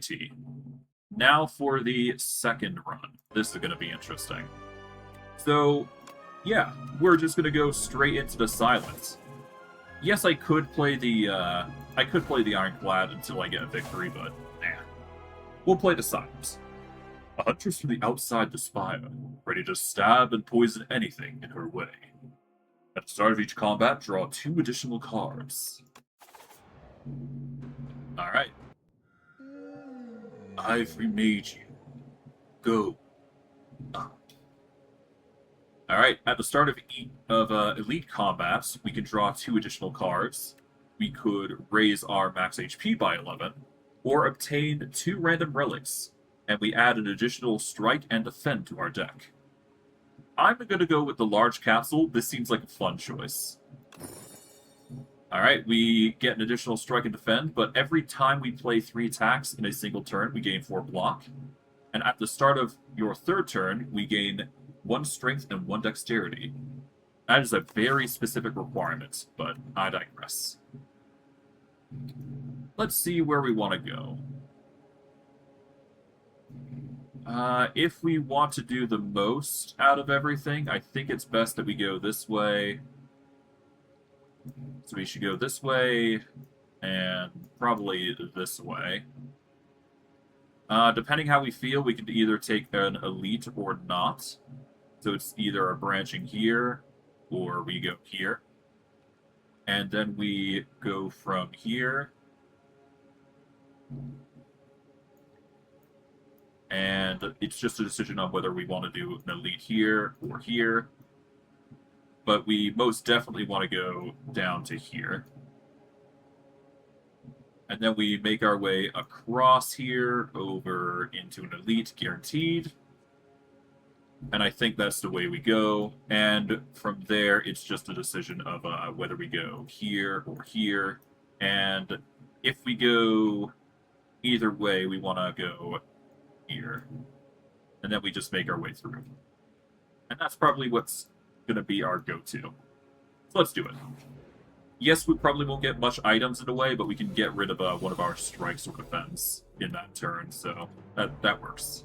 Alrighty. Now for the second run. This is going to be interesting. So, yeah, we're just going to go straight into the silence. Yes, I could play the Ironclad until I get a victory, but nah. We'll play the silence. A huntress from the outside the spire, ready to stab and poison anything in her way. At the start of each combat, draw 2 additional cards. Alright. I've remade you. Go up. Alright, at the start of elite combats, we can draw 2 additional cards. We could raise our max HP by 11, or obtain 2 random relics, and we add an additional strike and defend to our deck. I'm going to go with the large capsule. This seems like a fun choice. Alright, we get an additional strike and defend, but every time we play 3 attacks in a single turn, we gain 4 block. And at the start of your 3rd turn, we gain 1 strength and 1 dexterity. That is a very specific requirement, but I digress. Let's see where we want to go. If we want to do the most out of everything, I think it's best that we go this way. So we should go this way, and probably this way. Depending how we feel, we can either take an elite or not. So it's either a branching here, or we go here. And then we go from here. And it's just a decision on whether we want to do an elite here or here. But we most definitely want to go down to here. And then we make our way across here, over into an elite, guaranteed. And I think that's the way we go. And from there, it's just a decision of whether we go here or here. And if we go either way, we want to go here. And then we just make our way through. And that's probably what's going to be our go-to. So let's do it. Yes, we probably won't get much items in the way, but we can get rid of one of our strikes or defense in that turn, so that works.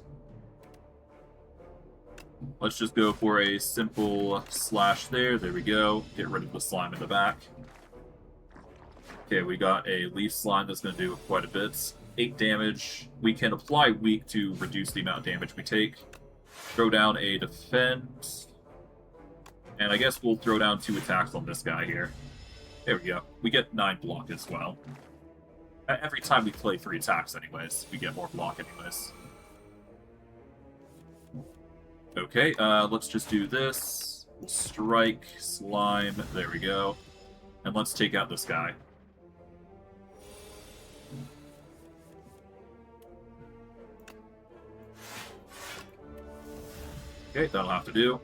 Let's just go for a simple slash there. There we go. Get rid of the slime in the back. Okay, we got a leaf slime that's going to do quite a bit. 8 damage. We can apply weak to reduce the amount of damage we take. Throw down a defense. And I guess we'll throw down 2 attacks on this guy here. There we go. We get 9 block as well. Every time we play 3 attacks anyways, we get more block anyways. Okay, let's just do this. Strike, slime, there we go. And let's take out this guy. Okay, that'll have to do.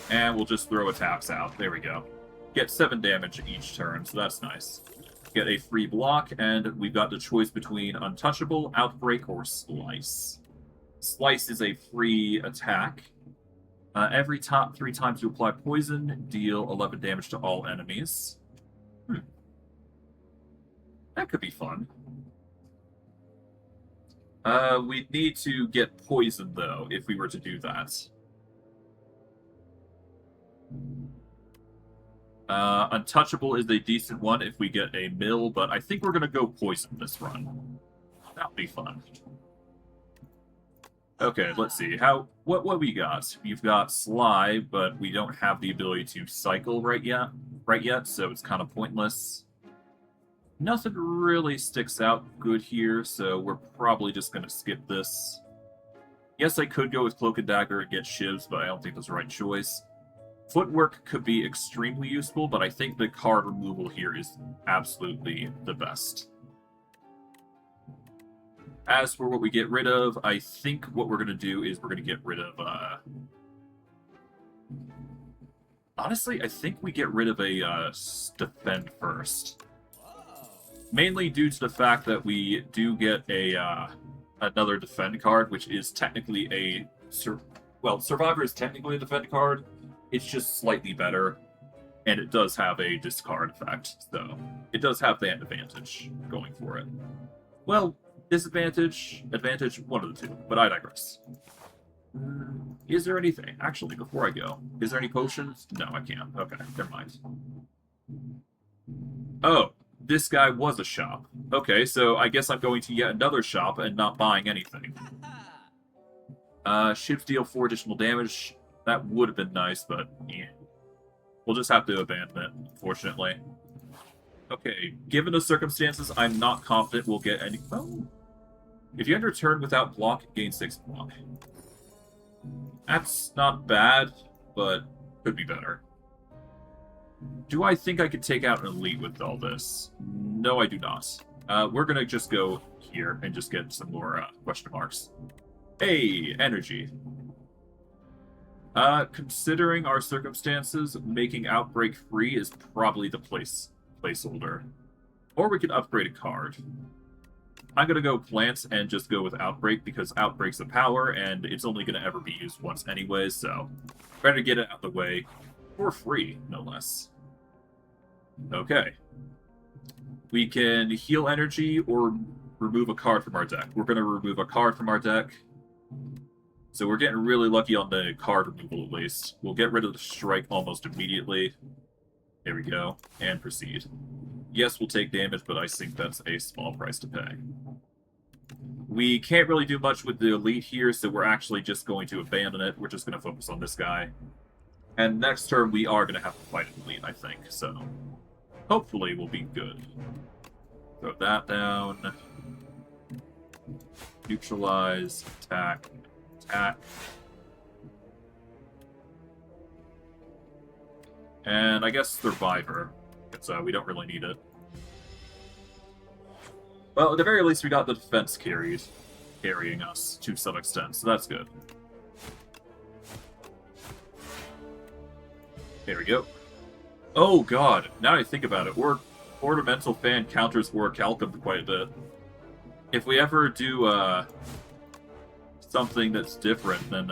And we'll just throw attacks out. There we go. Get 7 damage each turn, so that's nice. Get a free block, and we've got the choice between Untouchable, Outbreak, or Slice. Slice is a free attack. Every 3 times you apply poison, deal 11 damage to all enemies. That could be fun. We'd need to get poisoned, though, if we were to do that. Untouchable is a decent one if we get a mill, but I think we're going to go poison this run. That'll be fun. Okay, let's see. What we got? We've got Sly, but we don't have the ability to cycle right yet, so it's kind of pointless. Nothing really sticks out good here, so we're probably just going to skip this. Yes, I could go with Cloak and Dagger and get shivs, but I don't think that's the right choice. Footwork could be extremely useful, but I think the card removal here is absolutely the best. As for what we get rid of, I think what we're going to do is we're going to get rid of... Honestly, I think we get rid of a defend first. Mainly due to the fact that we do get a another defend card, which is technically a... Survivor is technically a defend card. It's just slightly better. And it does have a discard effect, so it does have that advantage going for it. Well, disadvantage, advantage, one of the two, but I digress. Is there anything? Actually, before I go, is there any potions? No, I can't. Okay, never mind. Oh, this guy was a shop. Okay, so I guess I'm going to yet another shop and not buying anything. Ships deal 4 additional damage. That would have been nice, but yeah. We'll just have to abandon it, unfortunately. Okay, given the circumstances, I'm not confident we'll get any... Oh. If you end your turn without block, gain 6 block. That's not bad, but could be better. Do I think I could take out an elite with all this? No, I do not. We're going to just go here and just get some more question marks. Hey, energy. Considering our circumstances, making Outbreak free is probably the placeholder. Or we could upgrade a card. I'm gonna go Plants and just go with Outbreak because Outbreak's a power and it's only gonna ever be used once anyways, so better get it out of the way. For free, no less. Okay. We can heal energy or remove a card from our deck. We're gonna remove a card from our deck. So we're getting really lucky on the card removal at least. We'll get rid of the strike almost immediately. There we go. And proceed. Yes, we'll take damage, but I think that's a small price to pay. We can't really do much with the elite here, so we're actually just going to abandon it. We're just going to focus on this guy. And next turn, we are going to have to fight an elite, I think. So hopefully we'll be good. Throw that down. Neutralize. Attack. Attack. And I guess Survivor, because we don't really need it. Well, at the very least, we got the defense carrying us to some extent, so that's good. There we go. Oh god, now I think about it, Ornamental Fan counters Orichalcum quite a bit. If we ever do, something that's different, then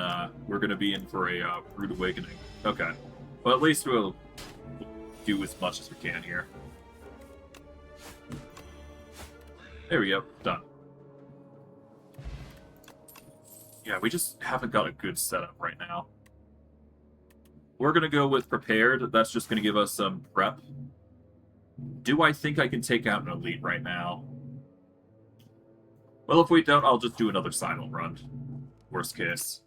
we're going to be in for a Rude Awakening. Okay. Well, at least we'll do as much as we can here. There we go. Done. Yeah, we just haven't got a good setup right now. We're going to go with Prepared. That's just going to give us some prep. Do I think I can take out an elite right now? Well, if we don't, I'll just do another Silent Run. Worst case.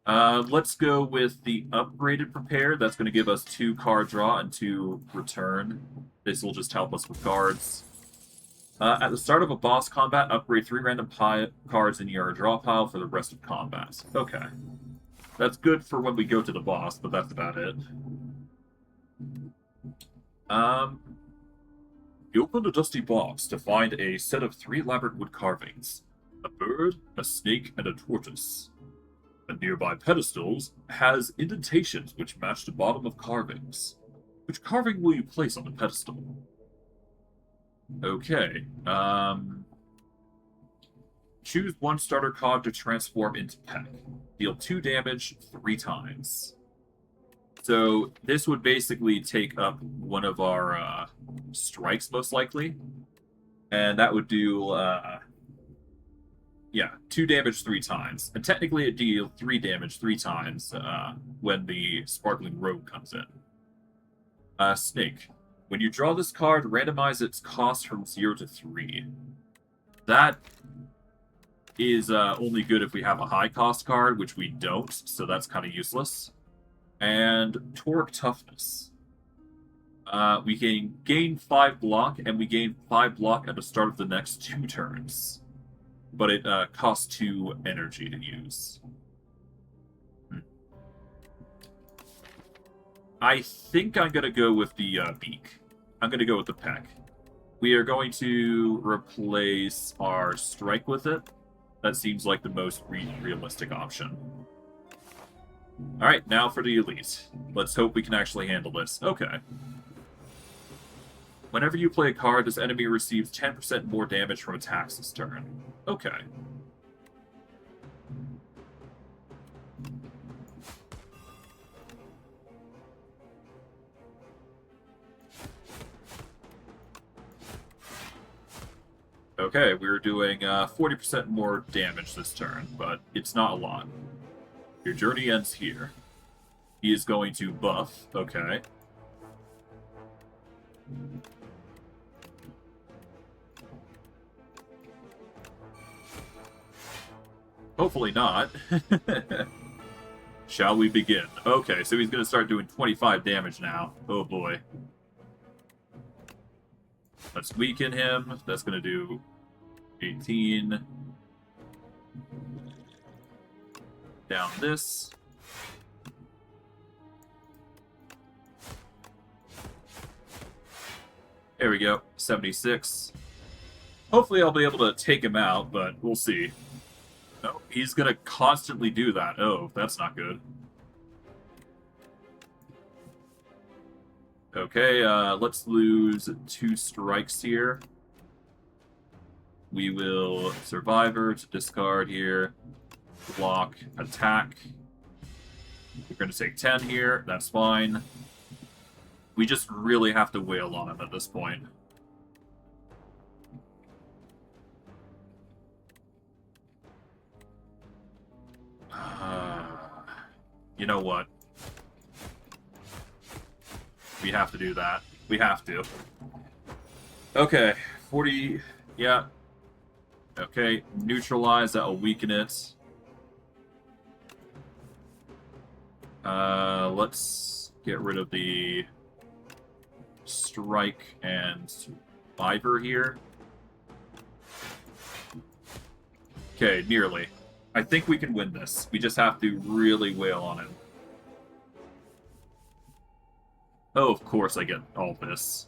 Let's go with the upgraded Prepared. That's going to give us 2 card draw and 2 return. This will just help us with cards. At the start of a boss combat, upgrade 3 random cards in your draw pile for the rest of combat. Okay. That's good for when we go to the boss, but that's about it. You open a dusty box to find a set of 3 elaborate wood carvings. A bird, a snake, and a tortoise. A nearby pedestal has indentations which match the bottom of carvings. Which carving will you place on the pedestal? Okay, choose 1 starter card to transform into Peck. Deal 2 damage 3 times. So this would basically take up one of our strikes, most likely. And that would do, yeah, 2 damage 3 times. And technically it deals 3 damage 3 times when the Sparkling Robe comes in. Snake. When you draw this card, randomize its cost from 0 to 3. That is only good if we have a high cost card, which we don't, so that's kind of useless. And Torque Toughness. We can gain 5 block, and we gain 5 block at the start of the next 2 turns. But it costs 2 energy to use. I think I'm going to go with the Beak. I'm going to go with the Peck. We are going to replace our Strike with it. That seems like the most realistic option. Alright, now for the Elite. Let's hope we can actually handle this. Okay. Whenever you play a card, this enemy receives 10% more damage from attacks this turn. Okay. Okay, we're doing 40% more damage this turn, but it's not a lot. Your journey ends here. He is going to buff. Okay. Hopefully not. Shall we begin? Okay, so he's going to start doing 25 damage now. Oh boy. Let's weaken him. That's going to do 18. Down this. There we go. 76. Hopefully I'll be able to take him out, but we'll see. No, he's going to constantly do that. Oh, that's not good. Okay, let's lose 2 strikes here. We will Survivor to discard here. Block, attack. We're going to take 10 here. That's fine. We just really have to wail on him at this point. You know what? We have to do that. We have to. Okay, 40... Yeah. Okay, neutralize. That'll weaken it. Let's get rid of the strike and survivor here. Okay, nearly. I think we can win this. We just have to really wail on him. Oh, of course I get all this.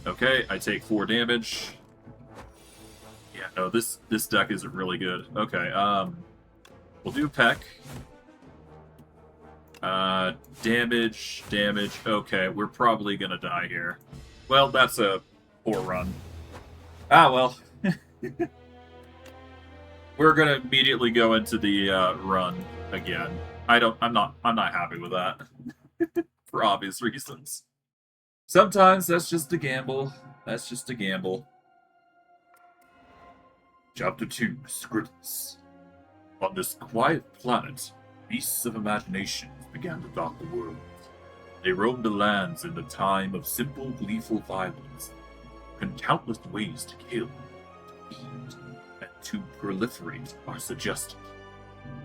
Okay, I take 4 damage. Yeah, no, this deck isn't really good. Okay, we'll do Peck. Damage. Okay, we're probably gonna die here. Well, that's a poor run. Ah, well. We're gonna immediately go into the run again. I'm not happy with that. For obvious reasons. Sometimes that's just a gamble. That's just a gamble. Chapter 2, Scripts. On this quiet planet, beasts of imagination began to dot the world. They roamed the lands in the time of simple, gleeful violence, and countless ways to kill, to feed, and to proliferate are suggested.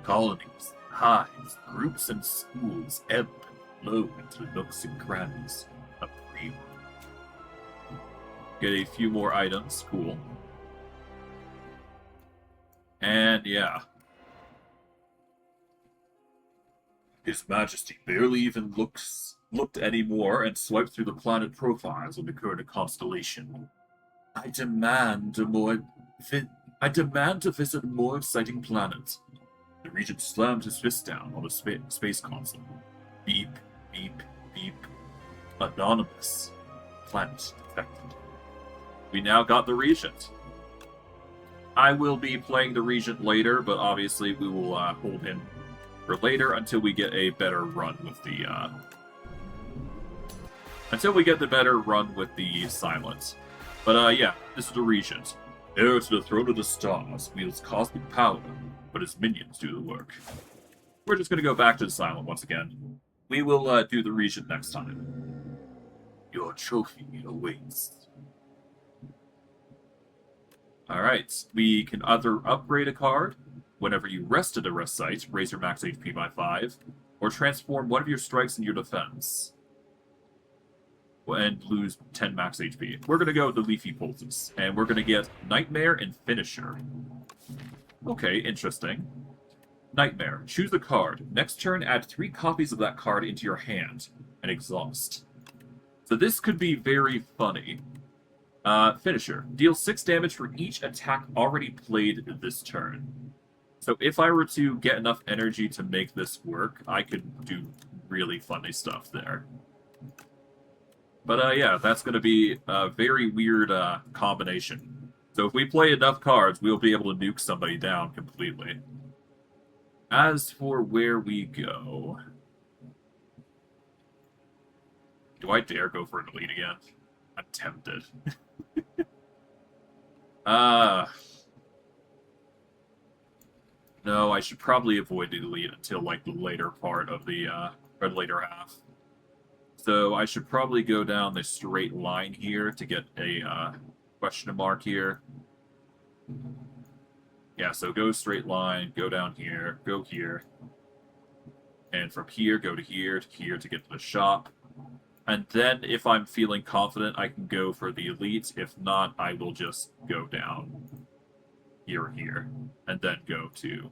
Colonies, hives, groups, and schools ebb and flow into the nooks and crannies of free world. Get a few more items, cool. And yeah. His Majesty barely even looked anymore and swiped through the planet profiles of the current constellation. I demand to visit a more exciting planet. The regent slammed his fist down on the space console. Beep, beep, beep. Anonymous. Planet detected. We now got the regent. I will be playing the regent later, but obviously we will hold him for later until we get a better run with the silence. But yeah, this is the regent. Heir to the throne of the stars, wields cosmic power, but his minions do the work. We're just gonna go back to the silent once again. We will do the regent next time. Your trophy awaits. Alright, we can either upgrade a card. Whenever you rest at a rest site, raise your max HP by 5, or transform one of your strikes in your defense and lose 10 max HP. We're going to go with the Leafy Pulses, and we're going to get Nightmare and Finisher. Okay, interesting. Nightmare. Choose a card. Next turn, add 3 copies of that card into your hand, and exhaust. So this could be very funny. Finisher. Deal 6 damage for each attack already played this turn. So if I were to get enough energy to make this work, I could do really funny stuff there. But yeah, that's going to be a very weird combination. So if we play enough cards, we'll be able to nuke somebody down completely. As for where we go... Do I dare go for an elite again? I'm tempted. uh... No, I should probably avoid the elite until, like, the later part of the, or later half. So I should probably go down the straight line here to get a, question mark here. Yeah, so go straight line, go down here, go here. And from here, go to here to get to the shop. And then, if I'm feeling confident, I can go for the elite. If not, I will just go down here or here. And then go to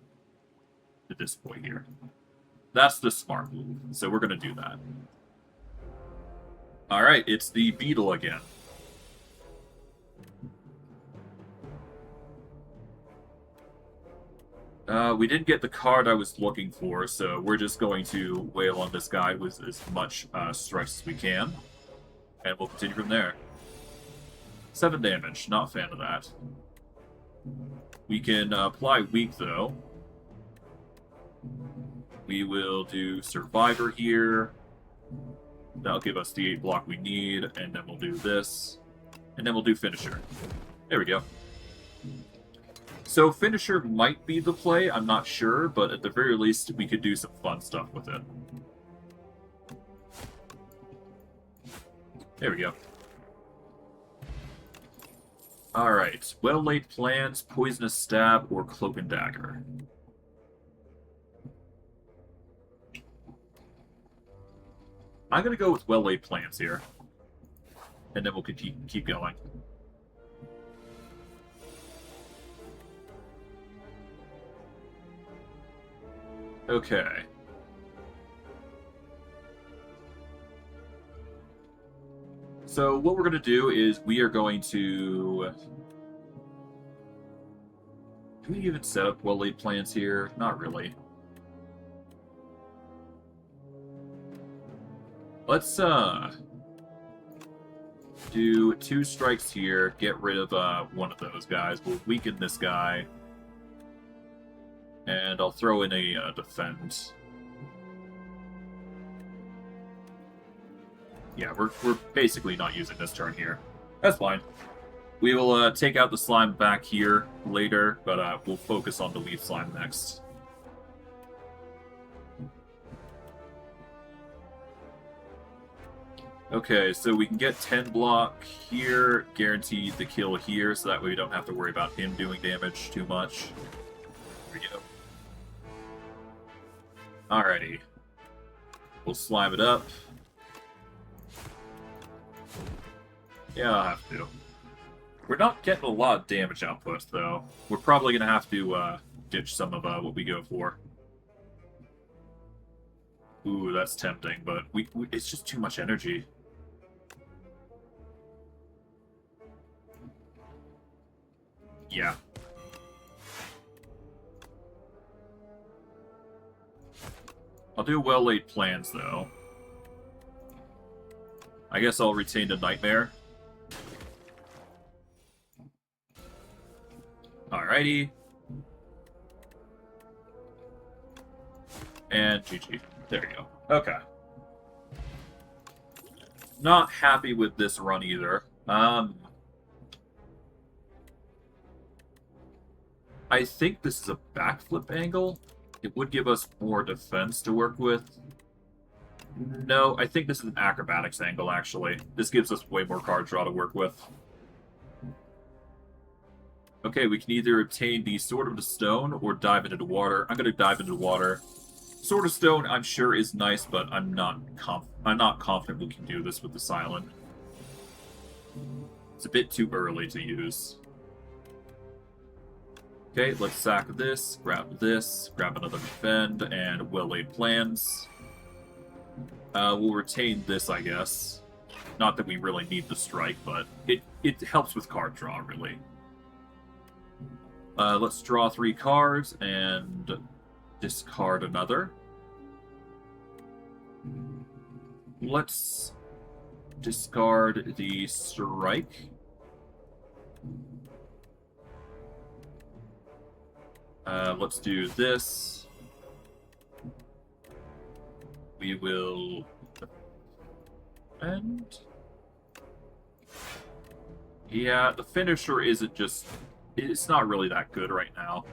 this point here. That's the smart move. So we're going to do that. Alright, it's the beetle again. We didn't get the card I was looking for, so we're just going to wail on this guy with as much strikes as we can. And we'll continue from there. 7 damage, not a fan of that. We can apply weak, though. We will do Survivor here. That'll give us the 8 block we need, and then we'll do this. And then we'll do Finisher. There we go. So Finisher might be the play, I'm not sure, but at the very least, we could do some fun stuff with it. There we go. Alright, well-laid plans, poisonous stab, or cloak and dagger. I'm gonna go with well-laid plans here. And then we'll keep going. Okay. So what we're going to do is we are going to... Do we even set up well-laid plans here? Not really. Let's do 2 strikes here, get rid of one of those guys. We'll weaken this guy. And I'll throw in a defend. Yeah, we're basically not using this turn here. That's fine. We will take out the slime back here later, but we'll focus on the leaf slime next. Okay, so we can get 10 block here, guaranteed the kill here, so that way we don't have to worry about him doing damage too much. There we go. Alrighty. We'll slime it up. Yeah, I'll have to. We're not getting a lot of damage output, though. We're probably going to have to ditch some of what we go for. Ooh, that's tempting, but it's just too much energy. Yeah. I'll do well-laid plans, though. I guess I'll retain the Nightmare. Alrighty. And GG. There we go. Okay. Not happy with this run either. I think this is a backflip angle. It would give us more defense to work with. No, I think this is an acrobatics angle, actually. This gives us way more card draw to work with. Okay, we can either obtain the Sword of the Stone or dive into the water. I'm going to dive into the water. Sword of Stone, I'm sure, is nice, but I'm not confident we can do this with the Silent. It's a bit too early to use. Okay, let's sack this, grab another defend, and well-laid plans. We'll retain this, I guess. Not that we really need the strike, but it helps with card draw, really. Let's draw 3 cards and discard another. Let's discard the strike. Let's do this. We will And yeah, the finisher isn't just... It's not really that good right now.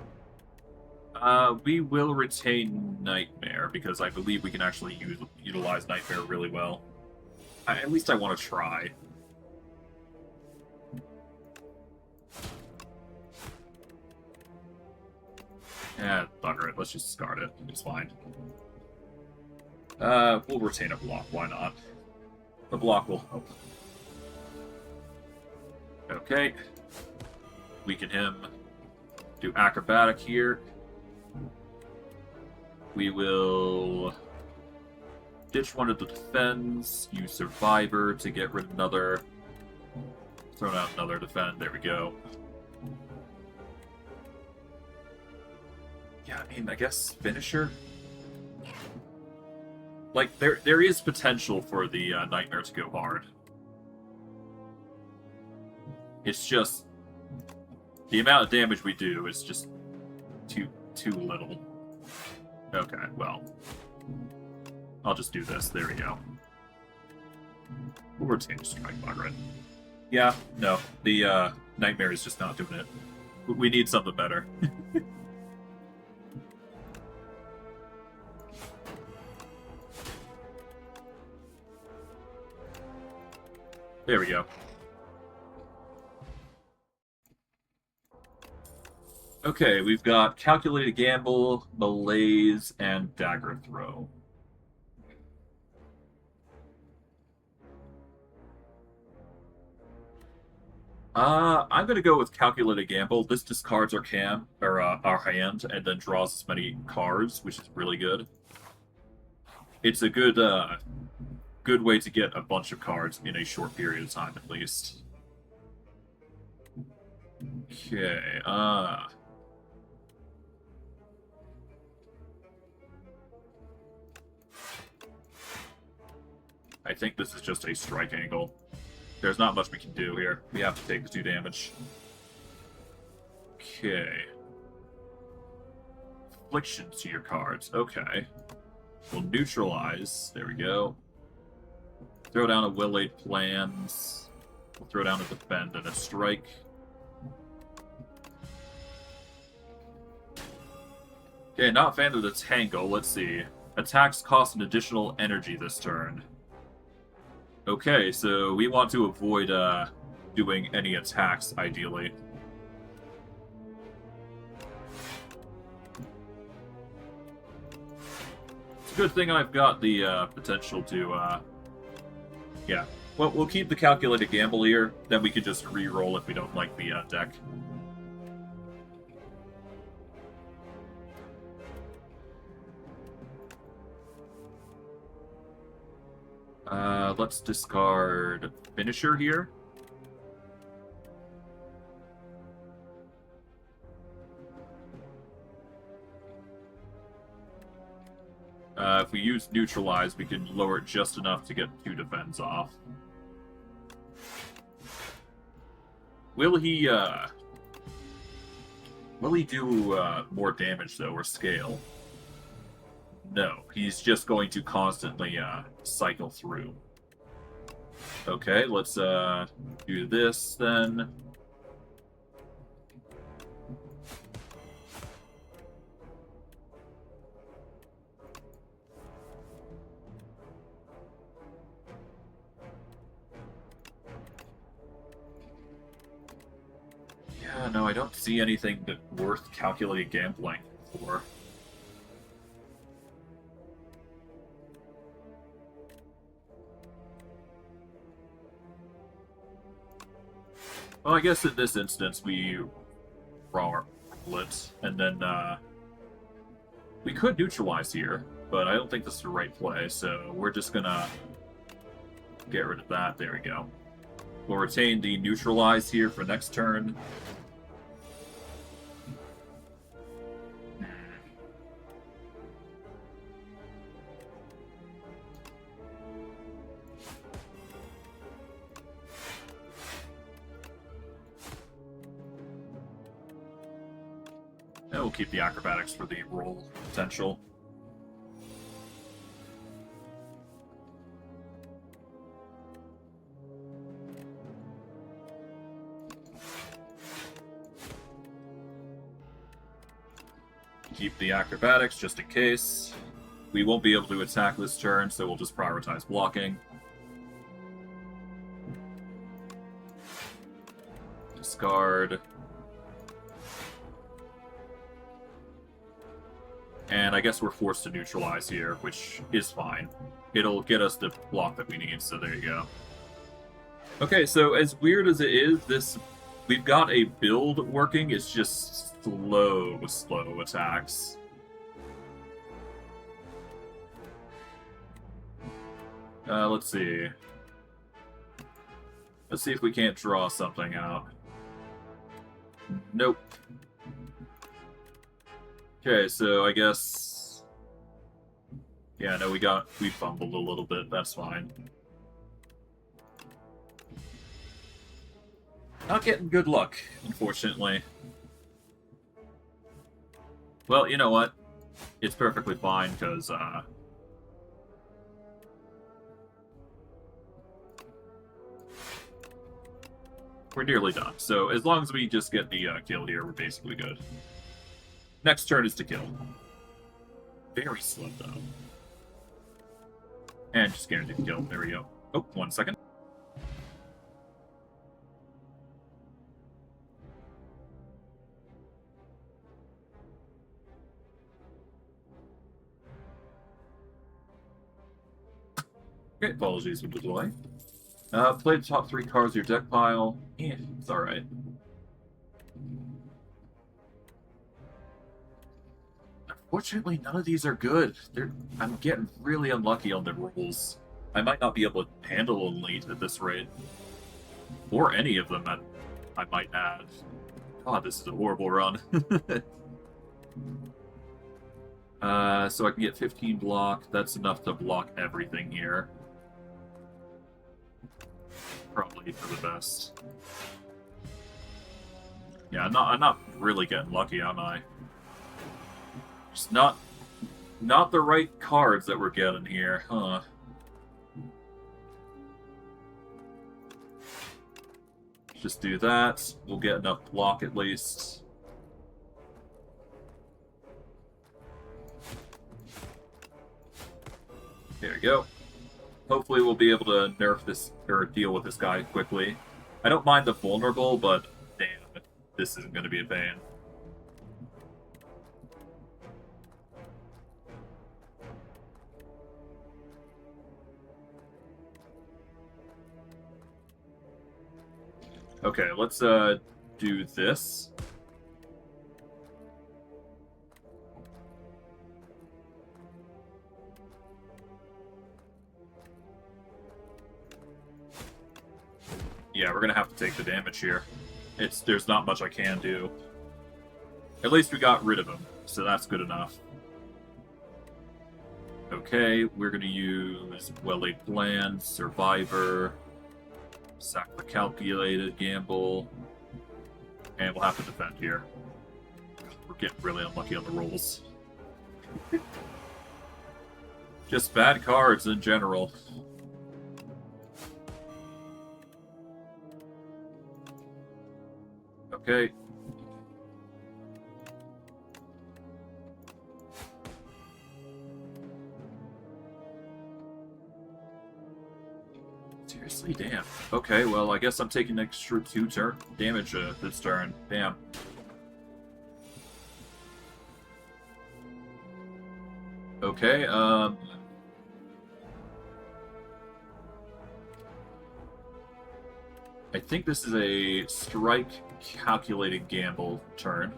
We will retain Nightmare, because I believe we can actually utilize Nightmare really well. At least I want to try. Yeah, bugger it. Let's just discard it. It's fine. We'll retain a block. Why not? The block will help. Okay. Weaken him. Do acrobatic here. We will ditch one of the defends, use survivor to get rid of another. Throw out another defend. There we go. Yeah, I mean, I guess finisher. Like, there is potential for the Nightmare to go hard. It's just the amount of damage we do is just too little. Okay, well, I'll just do this. There we go. We'll retain strike, Margaret. Yeah, no, the Nightmare is just not doing it. We need something better. There we go. Okay, we've got Calculated Gamble, Malaise, and Dagger Throw. I'm gonna go with Calculated Gamble. This discards our our hand, and then draws as many cards, which is really good. It's a good way to get a bunch of cards in a short period of time, at least. Okay, I think this is just a strike angle. There's not much we can do here. We have to take the 2 damage. Okay. Affliction to your cards. Okay. We'll neutralize. There we go. Throw down a Will-Laid Plans. We'll throw down a defend and a strike. Okay, not a fan of the Tangle. Let's see. Attacks cost an additional energy this turn. Okay, so we want to avoid doing any attacks, ideally. It's a good thing I've got the potential to, yeah. Well, we'll keep the Calculated Gamble here, then we can just re-roll if we don't like the deck. Let's discard Finisher here. If we use Neutralize, we can lower it just enough to get 2 defends off. Will he do more damage, though, or scale? No, he's just going to constantly cycle through. Okay, let's do this then. Yeah, no, I don't see anything worth calculating gambling for. Well, I guess in this instance we roll it, and then we could neutralize here, but I don't think this is the right play, so we're just gonna get rid of that. There we go. We'll retain the neutralize here for next turn. And we'll keep the acrobatics for the roll potential. Keep the acrobatics just in case. We won't be able to attack this turn, so we'll just prioritize blocking. Discard. And I guess we're forced to neutralize here, which is fine. It'll get us the block that we need, so there you go. Okay, so as weird as it is, we've got a build working, it's just slow attacks. Let's see. Let's see if we can't draw something out. Nope. Okay, so I guess... Yeah, no, we fumbled a little bit, that's fine. Not getting good luck, unfortunately. Well, you know what? It's perfectly fine, because, we're nearly done. So, as long as we just get the kill here, we're basically good. Next turn is to kill. Very slow, though. And just guaranteed to kill. There we go. Oh, 1 second. Okay, apologies for the delay. Play the top 3 cards of your deck pile. Yeah, it's alright. Unfortunately, none of these are good. I'm getting really unlucky on the rolls. I might not be able to handle a lead at this rate. Or any of them, I might add. God, this is a horrible run. So I can get 15 block. That's enough to block everything here. Probably for the best. Yeah, I'm not really getting lucky, am I? Just not the right cards that we're getting here, huh? Just do that. We'll get enough block at least. There we go. Hopefully we'll be able to nerf this, or deal with this guy quickly. I don't mind the vulnerable, but damn, this isn't going to be a pain. Okay, let's do this. Yeah, we're gonna have to take the damage here. There's not much I can do. At least we got rid of him, so that's good enough. Okay, we're gonna use Well-Laid Plan, Survivor, Sack the Calculated, Gamble, and we'll have to defend here. We're getting really unlucky on the rolls. Just bad cards in general. Okay. Seriously, damn. Okay, well, I guess I'm taking an extra 2 damage this turn. Damn. Okay, I think this is a strike calculated gamble turn.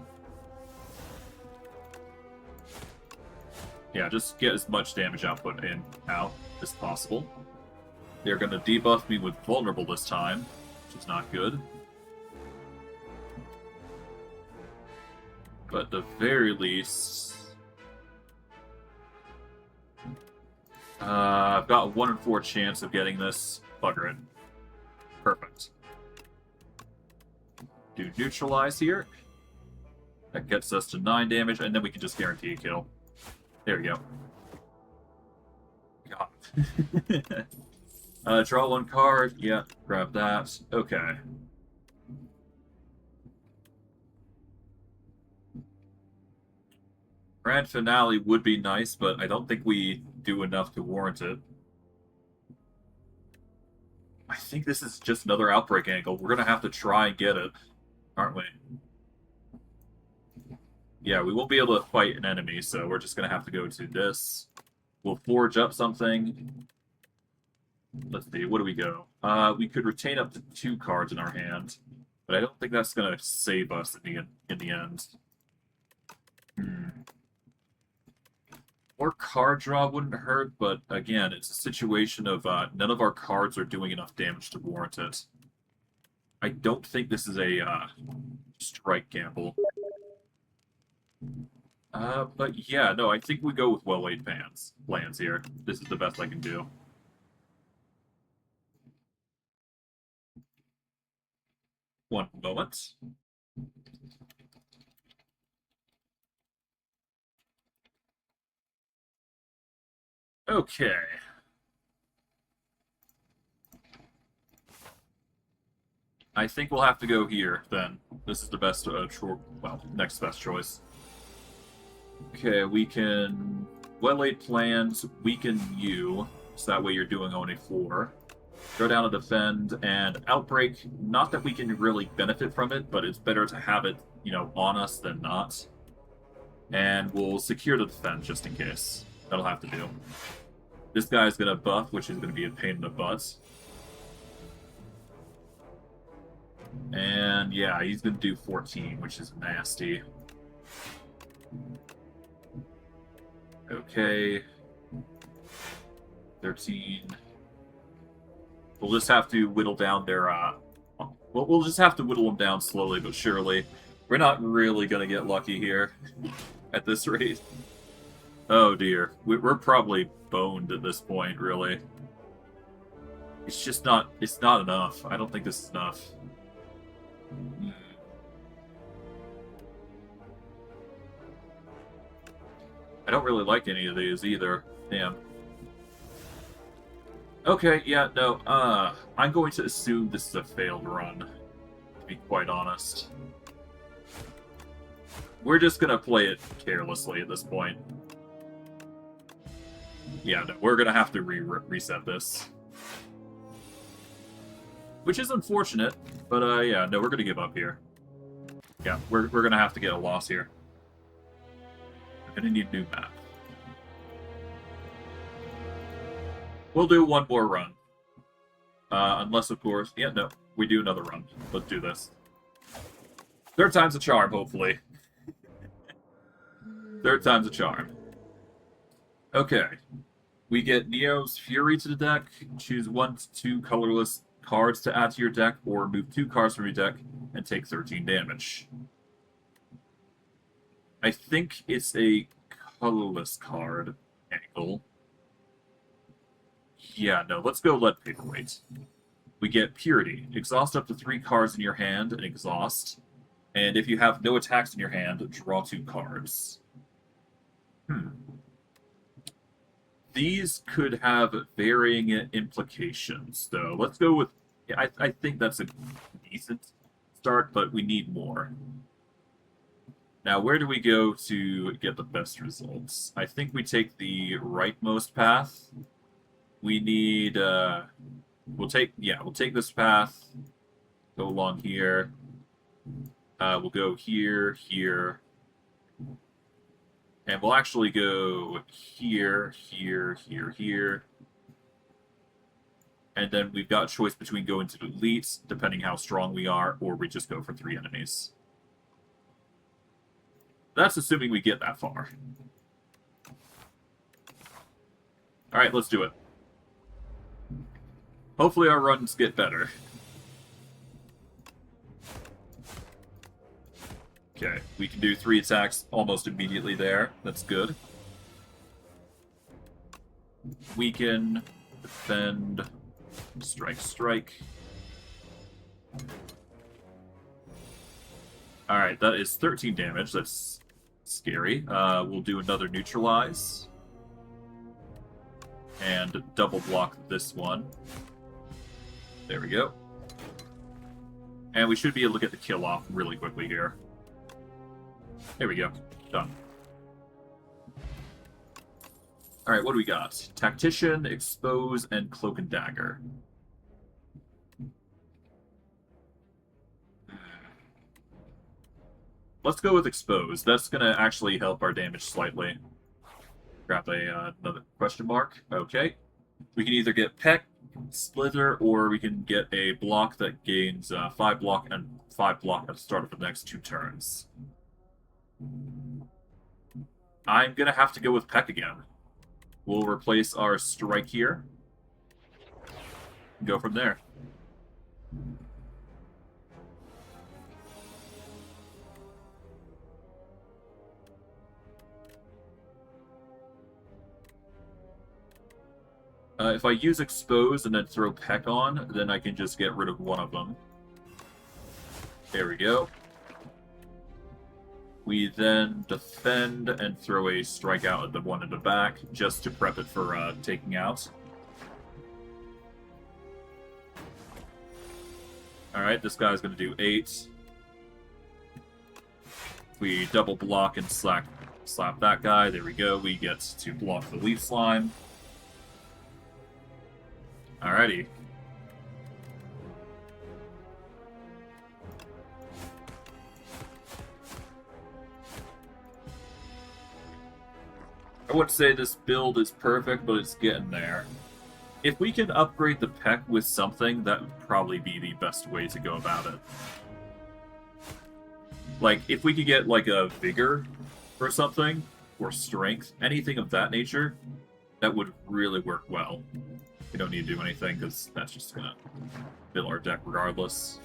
Yeah, just get as much damage output out as possible. They're going to debuff me with vulnerable this time, which is not good. But at the very least, I've got a 1 in 4 chance of getting this. Bugger it. Perfect. Do neutralize here. That gets us to 9 damage, and then we can just guarantee a kill. There we go. God. Draw 1 card. Yeah, grab that. Okay. Grand finale would be nice, but I don't think we do enough to warrant it. I think this is just another outbreak angle. We're gonna have to try and get it, aren't we? Yeah, we won't be able to fight an enemy, so we're just gonna have to go to this. We'll forge up something. Let's see, what do we go? We could retain up to 2 cards in our hand, but I don't think that's gonna save us in the end. More card draw wouldn't hurt, but again, it's a situation of none of our cards are doing enough damage to warrant it. I don't think this is a strike gamble. But yeah, no, I think we go with well-laid plans here. This is the best I can do. One moment. Okay. I think we'll have to go here, then. This is the best, next best choice. Okay, we can... Well-laid plans, weaken you, so that way you're doing only 4. Go down to defend, and outbreak, not that we can really benefit from it, but it's better to have it, on us than not. And we'll secure the defend, just in case. That'll have to do. This guy's gonna buff, which is gonna be a pain in the butt. And yeah, he's gonna do 14, which is nasty. Okay. 13. We'll just have to whittle down their, we'll just have to whittle them down slowly but surely. We're not really gonna get lucky here at this rate. Oh dear. We're probably boned at this point, really. It's just not, it's not enough. I don't think this is enough. I don't really like any of these either. Damn. Okay, yeah, no, I'm going to assume this is a failed run, to be quite honest. We're just gonna play it carelessly at this point. Yeah, no, we're gonna have to reset this. Which is unfortunate, but yeah, no, we're gonna give up here. Yeah, we're gonna have to get a loss here. I'm gonna need a new map. We'll do one more run. Unless, of course... Yeah, no. We do another run. Let's do this. Third time's a charm, hopefully. Third time's a charm. Okay. We get Neo's Fury to the deck. Choose 1 to 2 colorless cards to add to your deck, or move 2 cards from your deck and take 13 damage. I think it's a colorless card angle. Yeah, no, let's go Lead Paperweight. We get Purity. Exhaust up to 3 cards in your hand and exhaust. And if you have no attacks in your hand, draw 2 cards. These could have varying implications, though. Let's go with... I think that's a decent start, but we need more. Now, where do we go to get the best results? I think we take the rightmost path. We need, we'll take this path, go along here, we'll go here, here, and we'll actually go here, here, here, here, and then we've got a choice between going to elites, depending how strong we are, or we just go for 3 enemies. That's assuming we get that far. Alright, let's do it. Hopefully our runs get better. Okay, we can do 3 attacks almost immediately there. That's good. Weaken, defend, strike, strike. Alright, that is 13 damage. That's scary. We'll do another neutralize. And double block this one. There we go. And we should be able to get the kill off really quickly here. There we go. Done. Alright, what do we got? Tactician, Expose, and Cloak and Dagger. Let's go with Expose. That's going to actually help our damage slightly. Grab another question mark. Okay. We can either get Peck, Slither, or we can get a block that gains 5 block and 5 block at the start of the next 2 turns. I'm going to have to go with Peck again. We'll replace our Strike here. And go from there. If I use Expose and then throw Peck on, then I can just get rid of one of them. There we go. We then defend and throw a strike out at the one in the back, just to prep it for taking out. Alright, this guy's going to do 8. We double block and slap that guy. There we go. We get to block the Leaf Slime. Alrighty. I wouldn't say this build is perfect, but it's getting there. If we can upgrade the Peck with something, that would probably be the best way to go about it. Like, if we could get, like, a Vigor or something, or Strength, anything of that nature, that would really work well. We don't need to do anything, because that's just going to fill our deck regardless.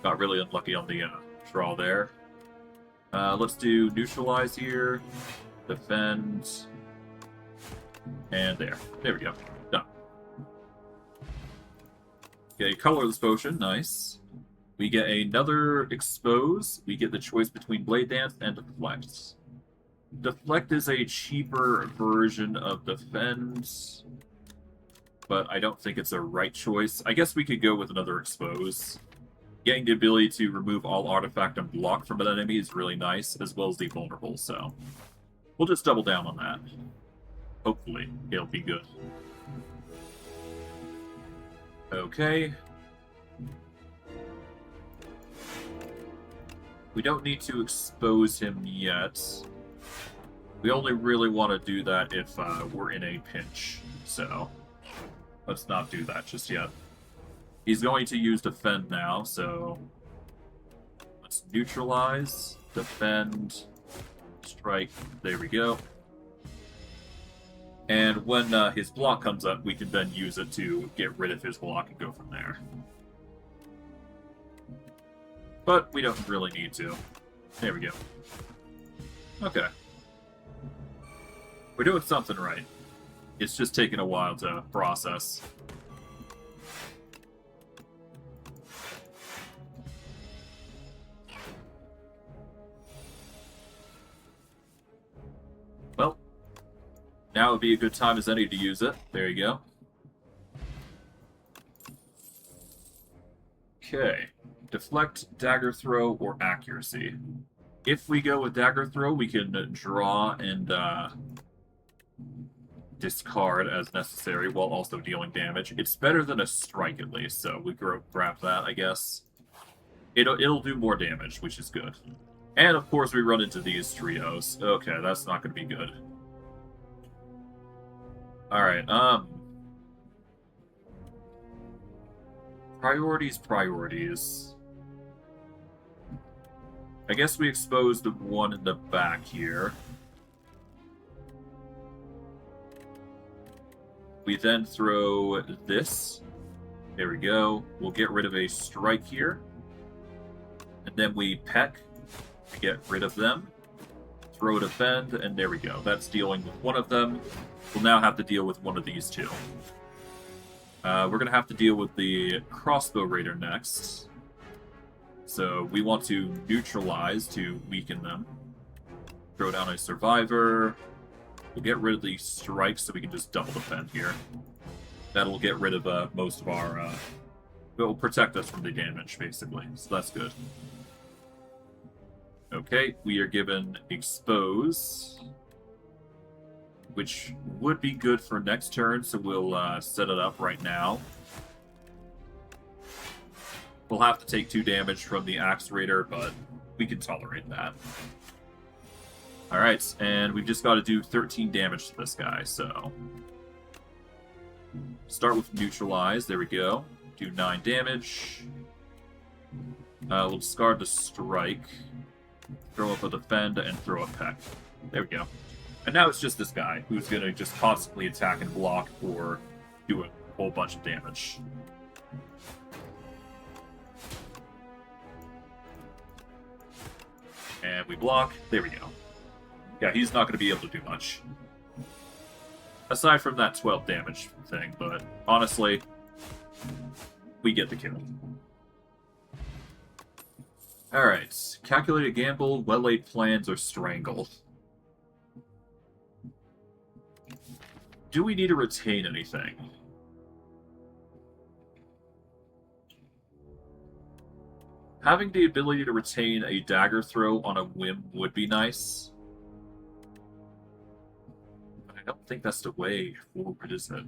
Got really unlucky on the draw there. Let's do Neutralize here. Defend. And there. There we go. Done. Okay, Colorless Potion. Nice. We get another Expose. We get the choice between Blade Dance and Deflect. Deflect is a cheaper version of Defend, but I don't think it's a right choice. I guess we could go with another Expose. Getting the ability to remove all artifact and block from an enemy is really nice, as well as the vulnerable, so we'll just double down on that. Hopefully, it'll be good. Okay. We don't need to expose him yet. We only really want to do that if we're in a pinch, so let's not do that just yet. He's going to use Defend now, so let's Neutralize, Defend, Strike, there we go. And when his block comes up, we can then use it to get rid of his block and go from there. But we don't really need to. There we go. Okay. We're doing something right. It's just taking a while to process. Well, now would be a good time as any to use it. There you go. Okay. Deflect, Dagger Throw, or Accuracy. If we go with Dagger Throw, we can draw and discard as necessary while also dealing damage. It's better than a Strike at least, so we grab that, I guess. It'll do more damage, which is good. And of course we run into these trios. Okay, that's not going to be good. Alright, priorities. I guess we expose the one in the back here. We then throw this. There we go. We'll get rid of a Strike here. And then we Peck to get rid of them. Throw Defend, and there we go. That's dealing with one of them. We'll now have to deal with one of these two. We're going to have to deal with the Crossbow Raider next. So we want to Neutralize to weaken them. Throw down a Survivor. We'll get rid of the Strike so we can just double defend here. That'll get rid of most of our... it will protect us from the damage, basically. So that's good. Okay, we are given Expose. which would be good for next turn, so we'll set it up right now. We'll have to take 2 damage from the Axe Raider, but we can tolerate that. Alright, and we've just got to do 13 damage to this guy, so... Start with Neutralize, there we go. Do 9 damage. We'll discard the Strike. Throw up a Defend, and throw a Peck. There we go. And now it's just this guy, who's going to just constantly attack and block or do a whole bunch of damage. And we block. There we go. Yeah, he's not going to be able to do much. Aside from that 12 damage thing, but honestly, we get the kill. Alright. Calculated Gamble, Well-Laid Plans, or Strangle. Do we need to retain anything? Having the ability to retain a dagger throw on a whim would be nice. But I don't think that's the way forward, is it?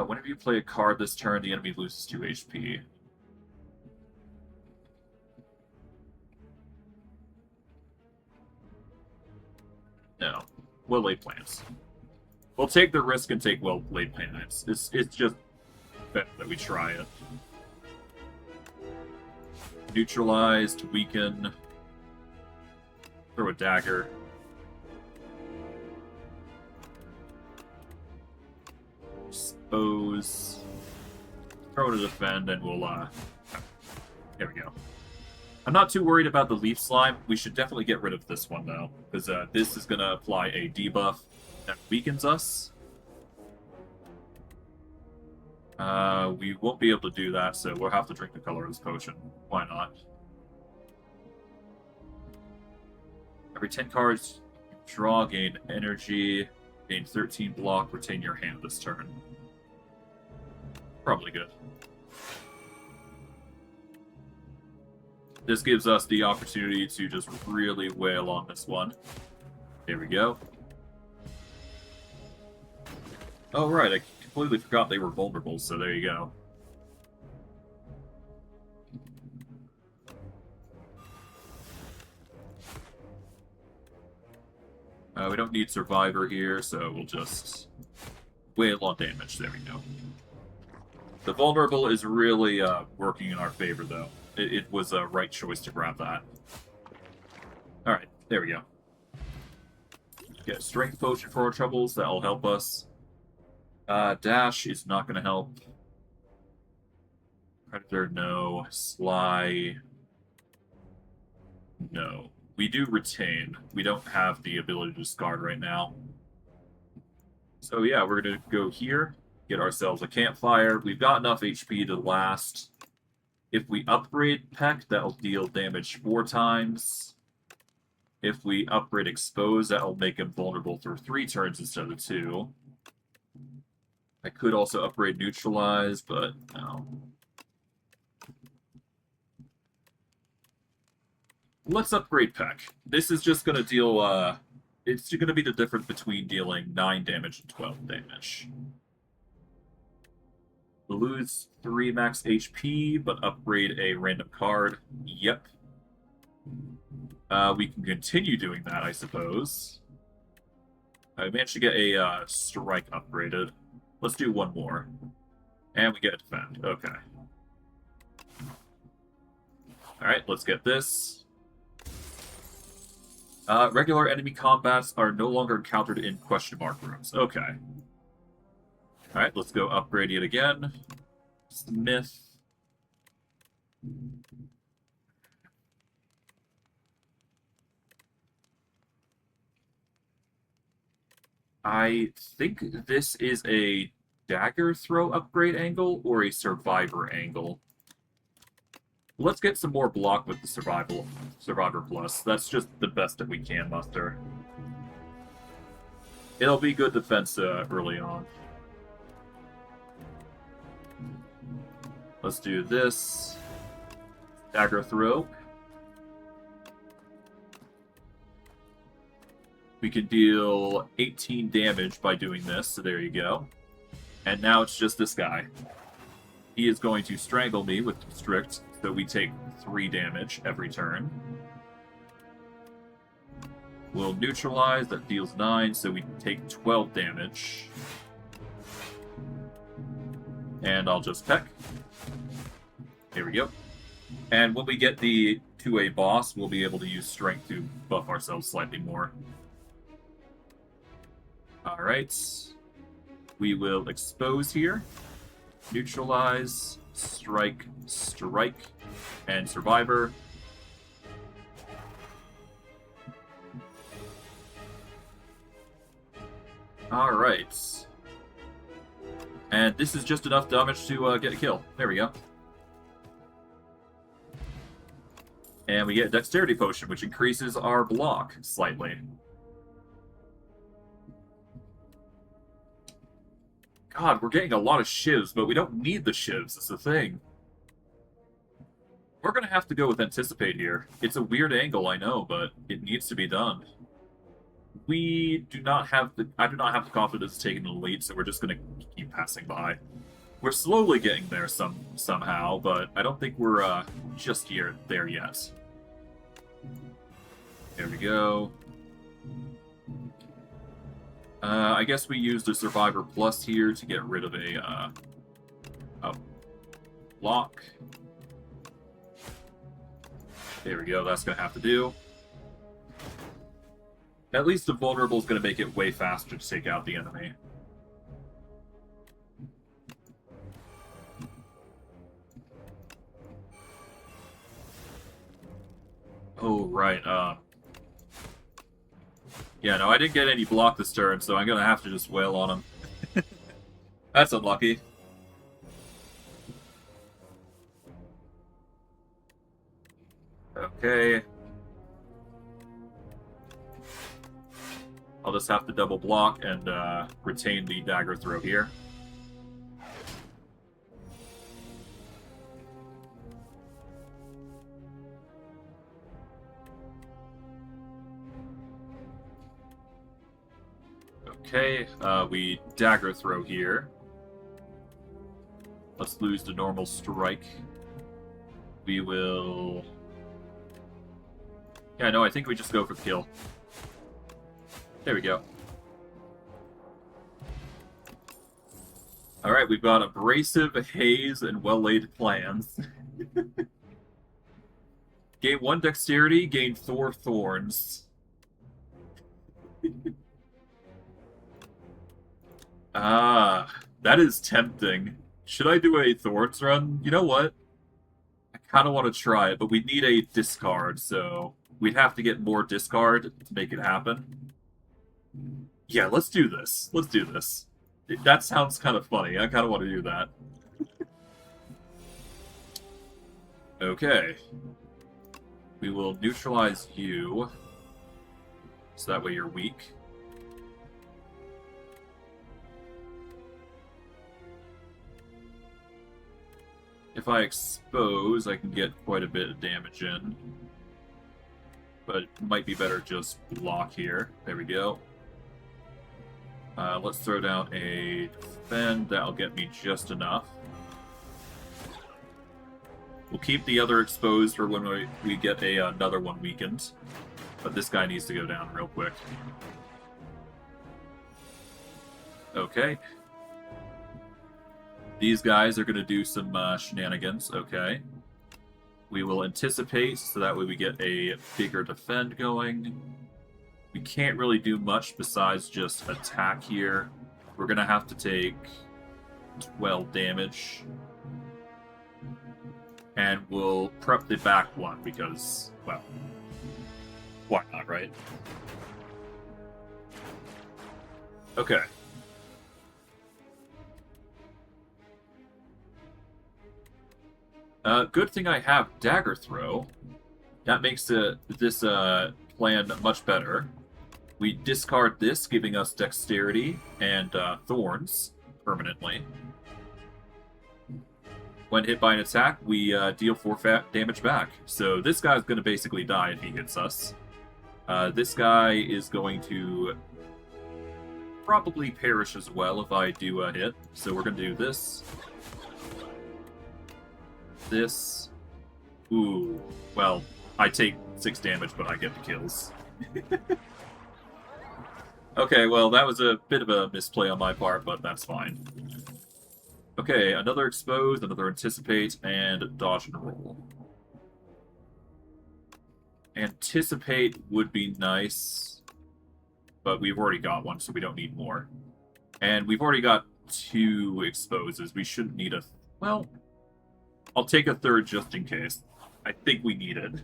Whenever you play a card this turn, the enemy loses 2 HP. No. Well-laid plans. We'll take the risk and take well-laid plans. It's just better that we try it. Neutralize to weaken. Throw a dagger. Expose. Throw to defend, and we'll, there we go. I'm not too worried about the Leaf Slime. We should definitely get rid of this one, though, because this is going to apply a debuff that weakens us. We won't be able to do that, so we'll have to drink the colorless potion. Why not? Every 10 cards you draw, gain energy, gain 13 block, retain your hand this turn. Probably good. This gives us the opportunity to just really wail on this one. There we go. Oh, right, I completely forgot they were vulnerable, so there you go. We don't need Survivor here, so we'll just wail on damage. There we go. The vulnerable is really working in our favor, though. It was a right choice to grab that. Alright, there we go. Get a strength potion for our troubles, that'll help us. Dash is not going to help. Predator, no. Sly, no. We do retain. We don't have the ability to discard right now. So yeah, we're going to go here, get ourselves a campfire. We've got enough HP to last. If we upgrade Peck, that'll deal damage 4 times. If we upgrade Expose, that'll make him vulnerable for 3 turns instead of 2. I could also upgrade Neutralize, but no. Let's upgrade Peck. This is just going to deal, it's going to be the difference between dealing 9 damage and 12 damage. We'll lose 3 max HP, but upgrade a random card. Yep. We can continue doing that, I suppose. I managed to get a Strike upgraded. Let's do 1 more. And we get a Defend. Okay. Alright, let's get this. Regular enemy combats are no longer encountered in question mark rooms. Okay. Alright, let's go upgrade it again. Smith. I think this is a dagger throw upgrade angle or a survivor angle. Let's get some more block with the Survivor Plus. That's just the best that we can muster. It'll be good defense early on. Let's do this. Dagger throw. We can deal 18 damage by doing this, so there you go. And now it's just this guy. He is going to strangle me with Constrict, so we take 3 damage every turn. We'll neutralize, that deals 9, so we take 12 damage. And I'll just peck. There we go. And when we get the 2A boss, we'll be able to use Strength to buff ourselves slightly more. Alright. We will expose here. Neutralize, strike, strike, and survivor. Alright. And this is just enough damage to get a kill. There we go. And we get a Dexterity Potion, which increases our block slightly. God, we're getting a lot of shivs, but we don't need the shivs, is the thing. We're going to have to go with Anticipate here. It's a weird angle, I know, but it needs to be done. We do not have the... I do not have the confidence to take an elite, so we're just going to keep passing by. We're slowly getting there somehow, but I don't think we're just there yet. There we go. I guess we used a Survivor Plus here to get rid of a block. There we go, that's going to have to do. At least the Vulnerable is going to make it way faster to take out the enemy. Oh, right, yeah, no, I didn't get any block this turn, so I'm gonna have to just wail on him. That's unlucky. Okay. I'll just have to double block and retain the dagger throw here. Okay, we dagger throw here. Let's lose the normal strike. We will... Yeah, no, I think we just go for kill. There we go. Alright, we've got Abrasive, Haze, and Well-Laid Plans. Gain 1 Dexterity, gain 4 Thorns. That is tempting. Should I do a Thorns run? You know what? I kind of want to try it, but we need a discard, so we'd have to get more discard to make it happen. Yeah, let's do this. Let's do this. That sounds kind of funny. I kind of want to do that. Okay. We will neutralize you, so that way you're weak. If I expose, I can get quite a bit of damage in. But it might be better just block here. There we go. Let's throw down a defend. That'll get me just enough. We'll keep the other exposed for when we get another one weakened. But this guy needs to go down real quick. Okay. These guys are going to do some shenanigans. Okay. We will anticipate, so that way we get a bigger defend going. We can't really do much besides just attack here. We're going to have to take 12 damage. And we'll prep the back one because, well, why not, right? Okay. Good thing I have Dagger Throw. That makes this plan much better. We discard this, giving us Dexterity and Thorns permanently. When hit by an attack, we deal 4 damage back. So this guy's going to basically die if he hits us. This guy is going to probably perish as well if I do a hit. So we're going to do this. This. Ooh. Well, I take 6 damage, but I get the kills. Okay, well, that was a bit of a misplay on my part, but that's fine. Okay, another expose, another anticipate, and dodge and roll. Anticipate would be nice, but we've already got one, so we don't need more. And we've already got 2 exposes. We shouldn't need a... Well, I'll take a third just in case. I think we need it.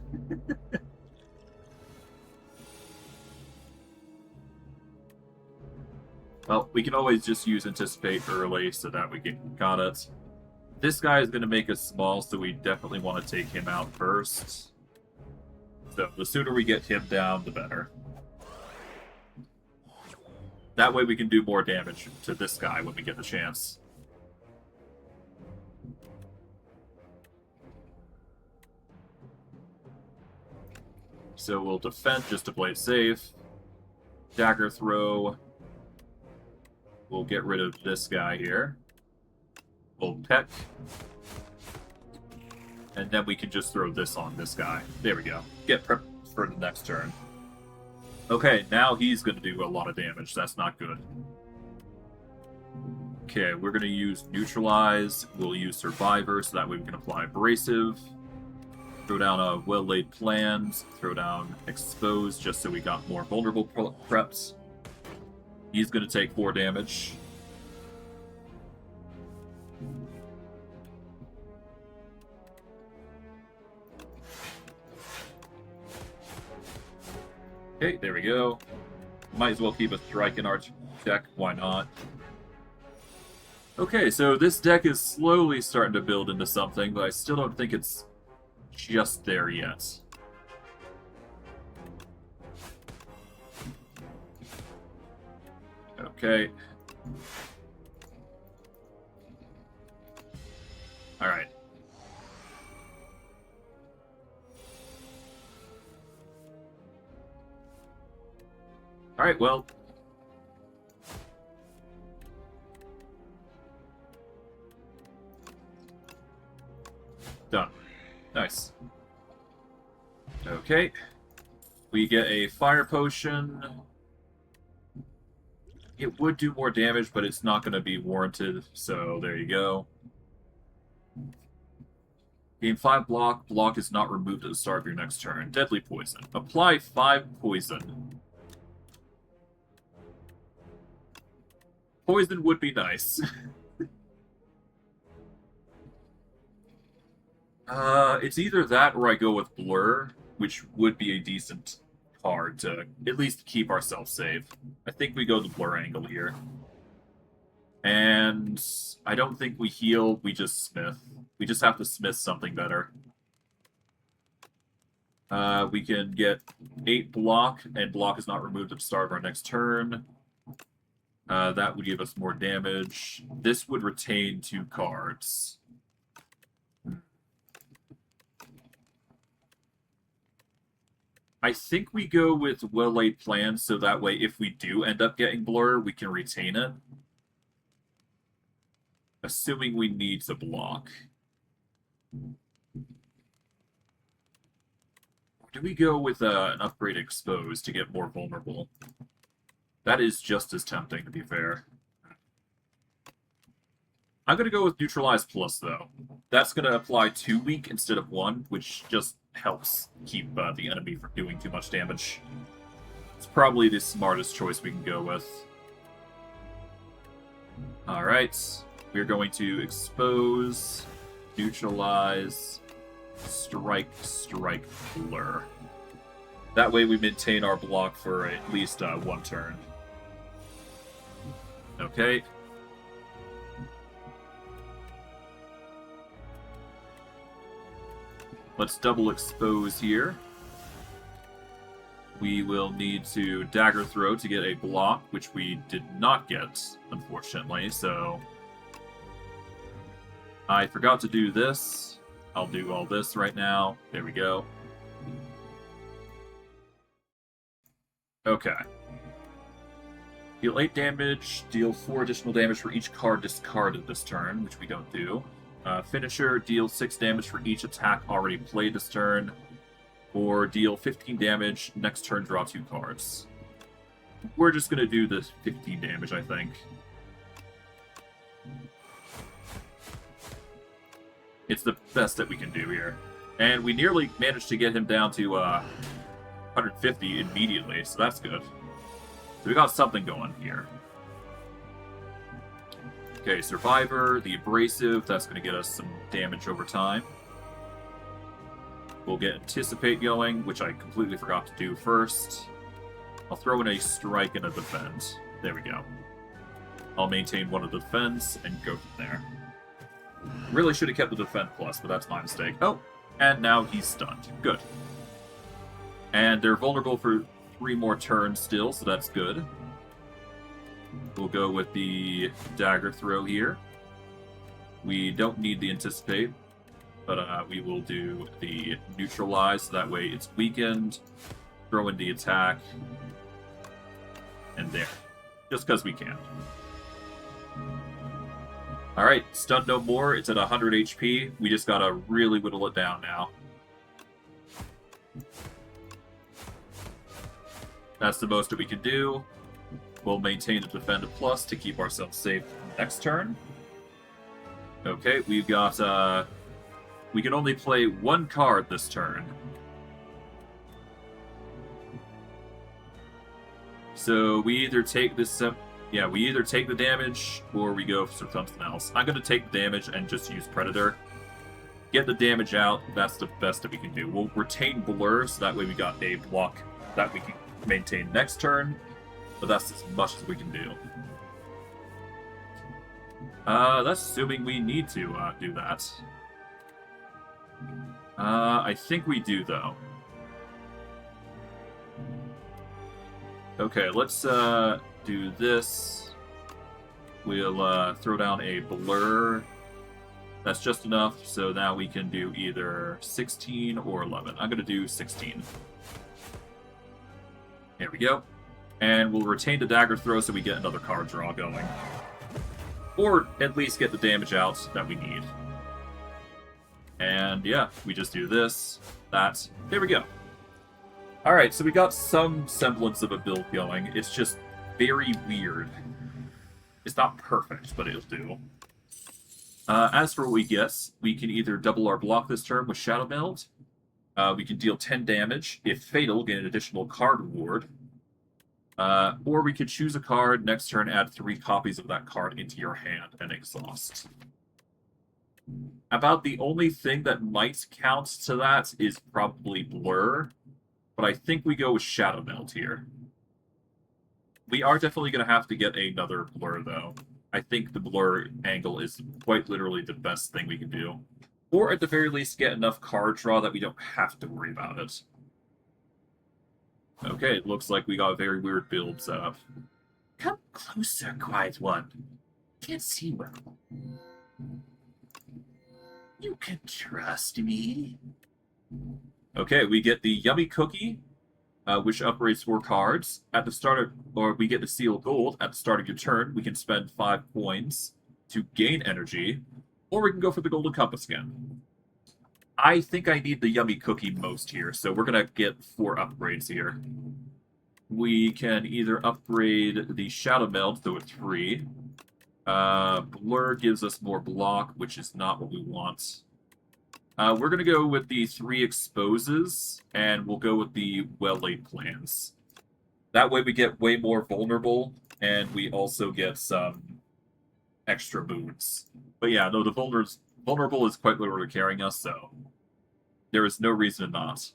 Well, we can always just use Anticipate early so that we got it. This guy is going to make us small, so we definitely want to take him out first. So the sooner we get him down, the better. That way we can do more damage to this guy when we get the chance. So we'll defend just to play it safe. Dagger throw. We'll get rid of this guy here. We'll peck. And then we can just throw this on this guy. There we go. Get prepped for the next turn. Okay, now he's going to do a lot of damage. That's not good. Okay, we're going to use Neutralize. We'll use Survivor, so that way we can apply Abrasive. Throw down a Well-Laid Plans. Throw down Expose, just so we got more vulnerable preps. He's going to take 4 damage. Okay, there we go. Might as well keep a strike in our deck. Why not? Okay, so this deck is slowly starting to build into something, but I still don't think it's just there yet. Okay. Alright. Alright, well. Done. Nice. Okay. We get a fire potion. It would do more damage, but it's not going to be warranted, so there you go. Gain 5 block. Block is not removed at the start of your next turn. Deadly poison. Apply 5 poison. Poison would be nice. It's either that or I go with Blur, which would be a decent card to at least keep ourselves safe. I think we go the Blur angle here. And I don't think we heal, we just smith. We just have to smith something better. We can get 8 block, and block is not removed at the start of our next turn. That would give us more damage. This would retain 2 cards. I think we go with Well-Laid Plans, so that way if we do end up getting Blur, we can retain it. Assuming we need to block. Or do we go with an Upgrade Expose to get more vulnerable? That is just as tempting, to be fair. I'm going to go with Neutralize Plus, though. That's going to apply 2 weak instead of 1, which just helps keep the enemy from doing too much damage. It's probably the smartest choice we can go with. Alright. We're going to Expose, Neutralize, Strike, Strike, Blur. That way we maintain our block for at least 1 turn. Okay. Let's double expose here. We will need to dagger throw to get a block, which we did not get, unfortunately, so... I forgot to do this. I'll do all this right now. There we go. Okay. Deal 8 damage, deal 4 additional damage for each card discarded this turn, which we don't do. Finisher, deal 6 damage for each attack already played this turn. Or deal 15 damage, next turn draw 2 cards. We're just going to do the 15 damage, I think. It's the best that we can do here. And we nearly managed to get him down to 150 immediately, so that's good. So we got something going here. Okay, Survivor, the Abrasive, that's going to get us some damage over time. We'll get Anticipate going, which I completely forgot to do first. I'll throw in a Strike and a Defend. There we go. I'll maintain one of the defense and go from there. Really should have kept the Defend plus, but that's my mistake. Oh, and now he's stunned. Good. And they're vulnerable for 3 more turns still, so that's good. We'll go with the Dagger Throw here. We don't need the Anticipate, but we will do the Neutralize, so that way it's weakened. Throw in the attack. And there. Just because we can. Alright, Stun no more. It's at 100 HP. We just gotta really whittle it down now. That's the most that we can do. We'll maintain the Defend plus to keep ourselves safe next turn. Okay, we've got, we can only play 1 card this turn. So we either take this, we either take the damage or we go for something else. I'm going to take the damage and just use Predator. Get the damage out, that's the best that we can do. We'll retain Blur, so that way we got a block that we can maintain next turn, but that's as much as we can do. That's assuming we need to do that. I think we do, though. Okay, let's do this. We'll throw down a Blur. That's just enough, so now we can do either 16 or 11. I'm going to do 16. There we go. And we'll retain the Dagger Throw so we get another card draw going. Or at least get the damage out that we need. And yeah, we just do this, that. There we go. Alright, so we got some semblance of a build going. It's just very weird. It's not perfect, but it'll do. As for what we guess, we can either double our block this turn with Shadow Meld. We can deal 10 damage. If fatal, get an additional card reward. Or we could choose a card, next turn add 3 copies of that card into your hand and exhaust. About the only thing that might count to that is probably Blur. But I think we go with Shadow Meld here. We are definitely going to have to get another Blur, though. I think the Blur angle is quite literally the best thing we can do. Or at the very least, get enough card draw that we don't have to worry about it. Okay, it looks like we got a very weird build set up. Come closer, Quiet One. Can't see well. You can trust me. Okay, we get the Yummy Cookie, which upgrades 4 cards. At the start of, or we get the Seal Gold. At the start of your turn, we can spend 5 coins to gain energy, or we can go for the Golden Compass again. I think I need the Yummy Cookie most here, so we're going to get 4 upgrades here. We can either upgrade the Shadow Meld to a 3. Blur gives us more block, which is not what we want. We're going to go with the 3 exposes, and we'll go with the well-laid plans. That way we get way more vulnerable, and we also get some extra moves. But yeah, no, the vulnerable is quite literally carrying us, so there is no reason to not.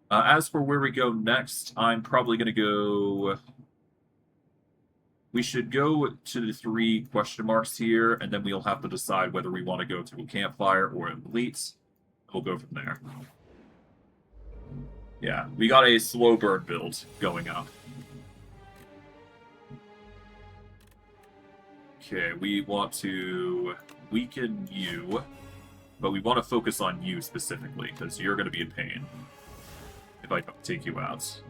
As for where we go next, I'm probably going to go... We should go to the 3 question marks here, and then we'll have to decide whether we want to go to a campfire or an elite. We'll go from there. Yeah, we got a slow burn build going up. Okay, we want to weaken you, but we want to focus on you specifically, because you're going to be in pain if I don't take you out.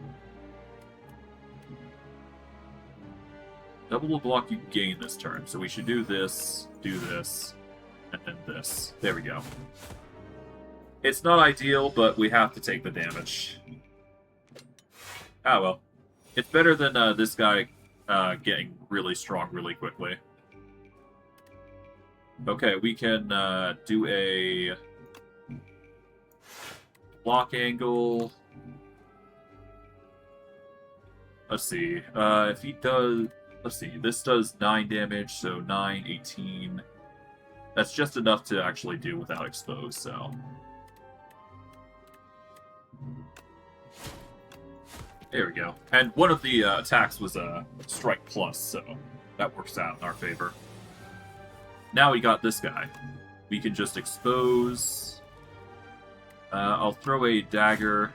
Double the block you gain this turn. So we should do this, and then this. There we go. It's not ideal, but we have to take the damage. Ah, well. It's better than this guy getting really strong really quickly. Okay, we can do a block angle. Let's see. If he does... Let's see. This does 9 damage, so 9, 18. That's just enough to actually do without expose, so... There we go. And one of the attacks was a strike plus, so that works out in our favor. Now we got this guy. We can just expose. I'll throw a dagger.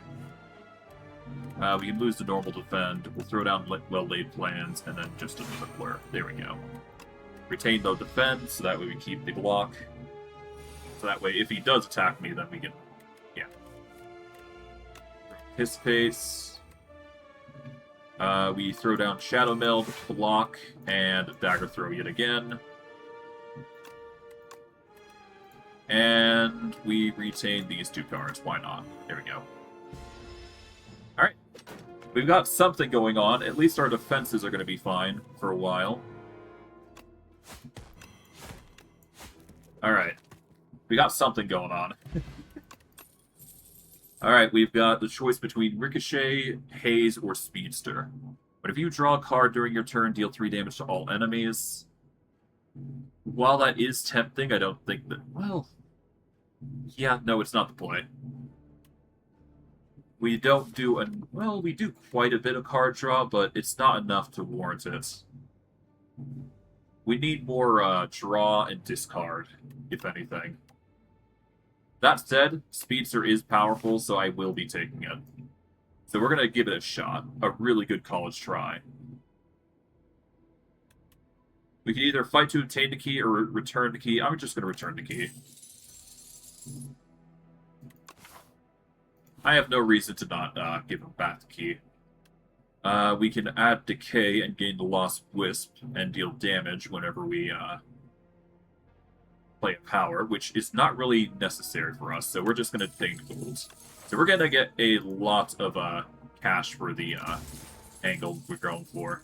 We can lose the normal defend. We'll throw down well-laid plans, and then just another blur. There we go. Retain no defend, so that way we keep the block. So that way, if he does attack me, then we can... Yeah. His pace. We throw down Shadow Meld, block, and dagger throw yet again. And we retain these 2 cards. Why not? There we go. Alright. We've got something going on. At least our defenses are going to be fine for a while. Alright. We got something going on. Alright, we've got the choice between Ricochet, Haze, or Speedster. But if you draw a card during your turn, deal 3 damage to all enemies. While that is tempting, I don't think that... Well... Yeah, no, it's not the play. We don't do... Well, we do quite a bit of card draw, but it's not enough to warrant it. We need more draw and discard, if anything. That said, Speedster is powerful, so I will be taking it. So we're going to give it a shot. A really good college try. We can either fight to obtain the key or return the key. I'm just going to return the key. I have no reason to not give him back the key. We can add Decay and gain the Lost Wisp and deal damage whenever we play a power, which is not really necessary for us, so we're just going to take gold. So we're going to get a lot of cash for the angle we're going for.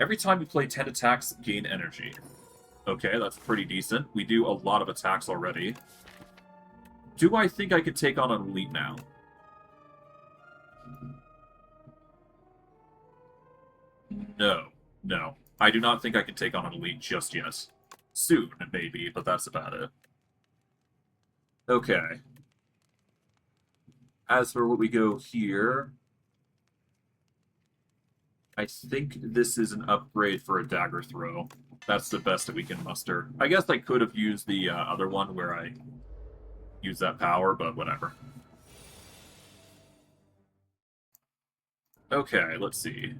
Every time we play 10 attacks, gain energy. Okay, that's pretty decent. We do a lot of attacks already. Do I think I could take on an elite now? No. No. I do not think I can take on an elite just yet. Soon, maybe, but that's about it. Okay. As for what we go here... I think this is an upgrade for a dagger throw. That's the best that we can muster. I guess I could have used the other one where I use that power, but whatever. Okay, let's see.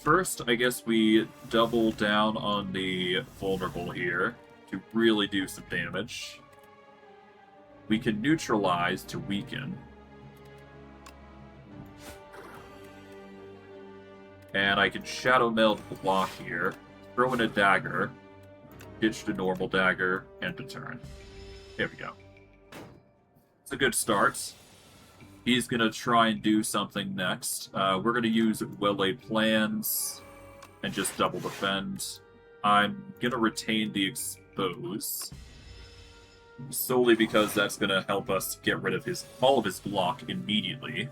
First, I guess we double down on the vulnerable here to really do some damage. We can neutralize to weaken. And I can Shadow Meld block here, throw in a dagger, ditch the normal dagger, end a turn. There we go. It's a good start. He's going to try and do something next. We're going to use well-laid plans and just double defend. I'm going to retain the expose. Solely because that's going to help us get rid of all of his block immediately.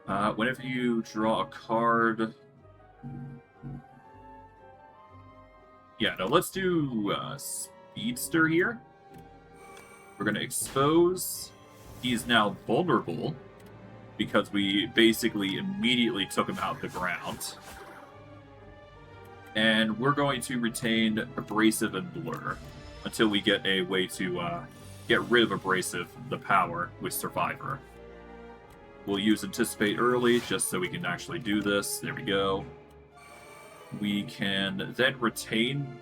Whenever you draw a card... Yeah, no, let's do Speedster here. We're going to expose. He's now vulnerable because we basically immediately took him out of the ground. And we're going to retain Abrasive and Blur until we get a way to get rid of Abrasive, the power, with Survivor. We'll use Anticipate early just so we can actually do this. There we go. We can then retain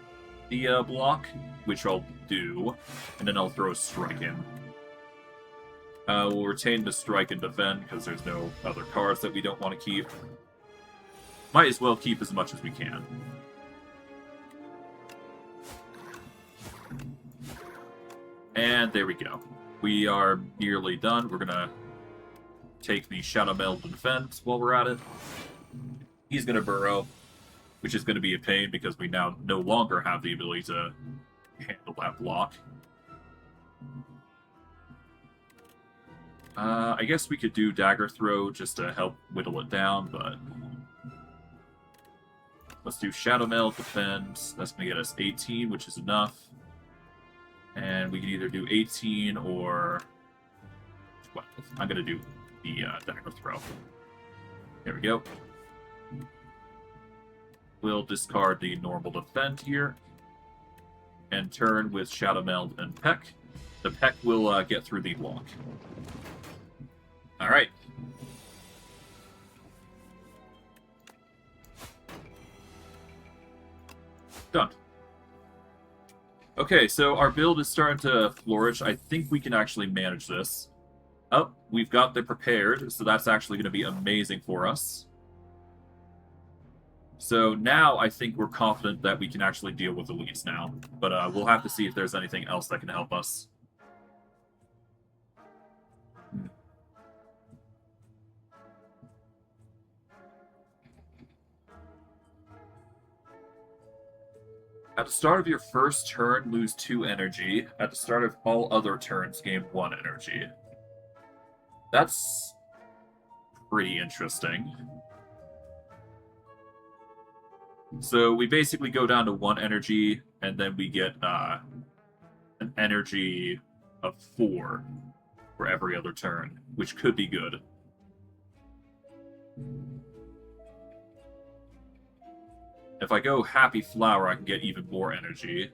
the block, which I'll do, and then I'll throw a strike in. We'll retain the strike and defend because there's no other cards that we don't want to keep. Might as well keep as much as we can. And there we go. We are nearly done. We're going to take the Shadow Meld to defend while we're at it. He's going to burrow, which is going to be a pain because we now no longer have the ability to handle that block. I guess we could do Dagger Throw just to help whittle it down, but let's do Shadow Meld, defend. That's going to get us 18, which is enough. And we can either do 18 or 12. I'm going to do the Dagger Throw. There we go. We'll discard the normal defend here and turn with Shadow Meld and Peck. The Peck will get through the block. All right. Done. Okay, so our build is starting to flourish. I think we can actually manage this. Oh, we've got the prepared, so that's actually going to be amazing for us. So now I think we're confident that we can actually deal with elites now. But we'll have to see if there's anything else that can help us. At the start of your first turn, lose 2 energy. At the start of all other turns, gain 1 energy. That's pretty interesting. So we basically go down to 1 energy, and then we get an energy of 4 for every other turn, which could be good. If I go Happy Flower, I can get even more energy.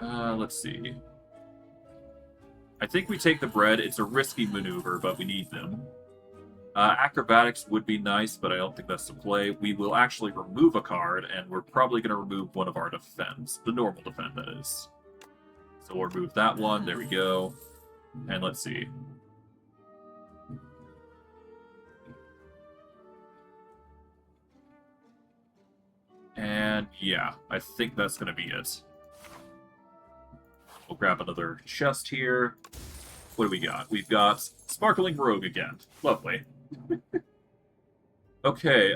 Let's see. I think we take the bread. It's a risky maneuver, but we need them. Acrobatics would be nice, but I don't think that's the play. We will actually remove a card, and we're probably going to remove one of our defends. The normal defend, that is. So we'll remove that one. There we go. And let's see. And yeah, I think that's going to be it. We'll grab another chest here. What do we got? We've got Sparkling Rogue again. Lovely. Okay,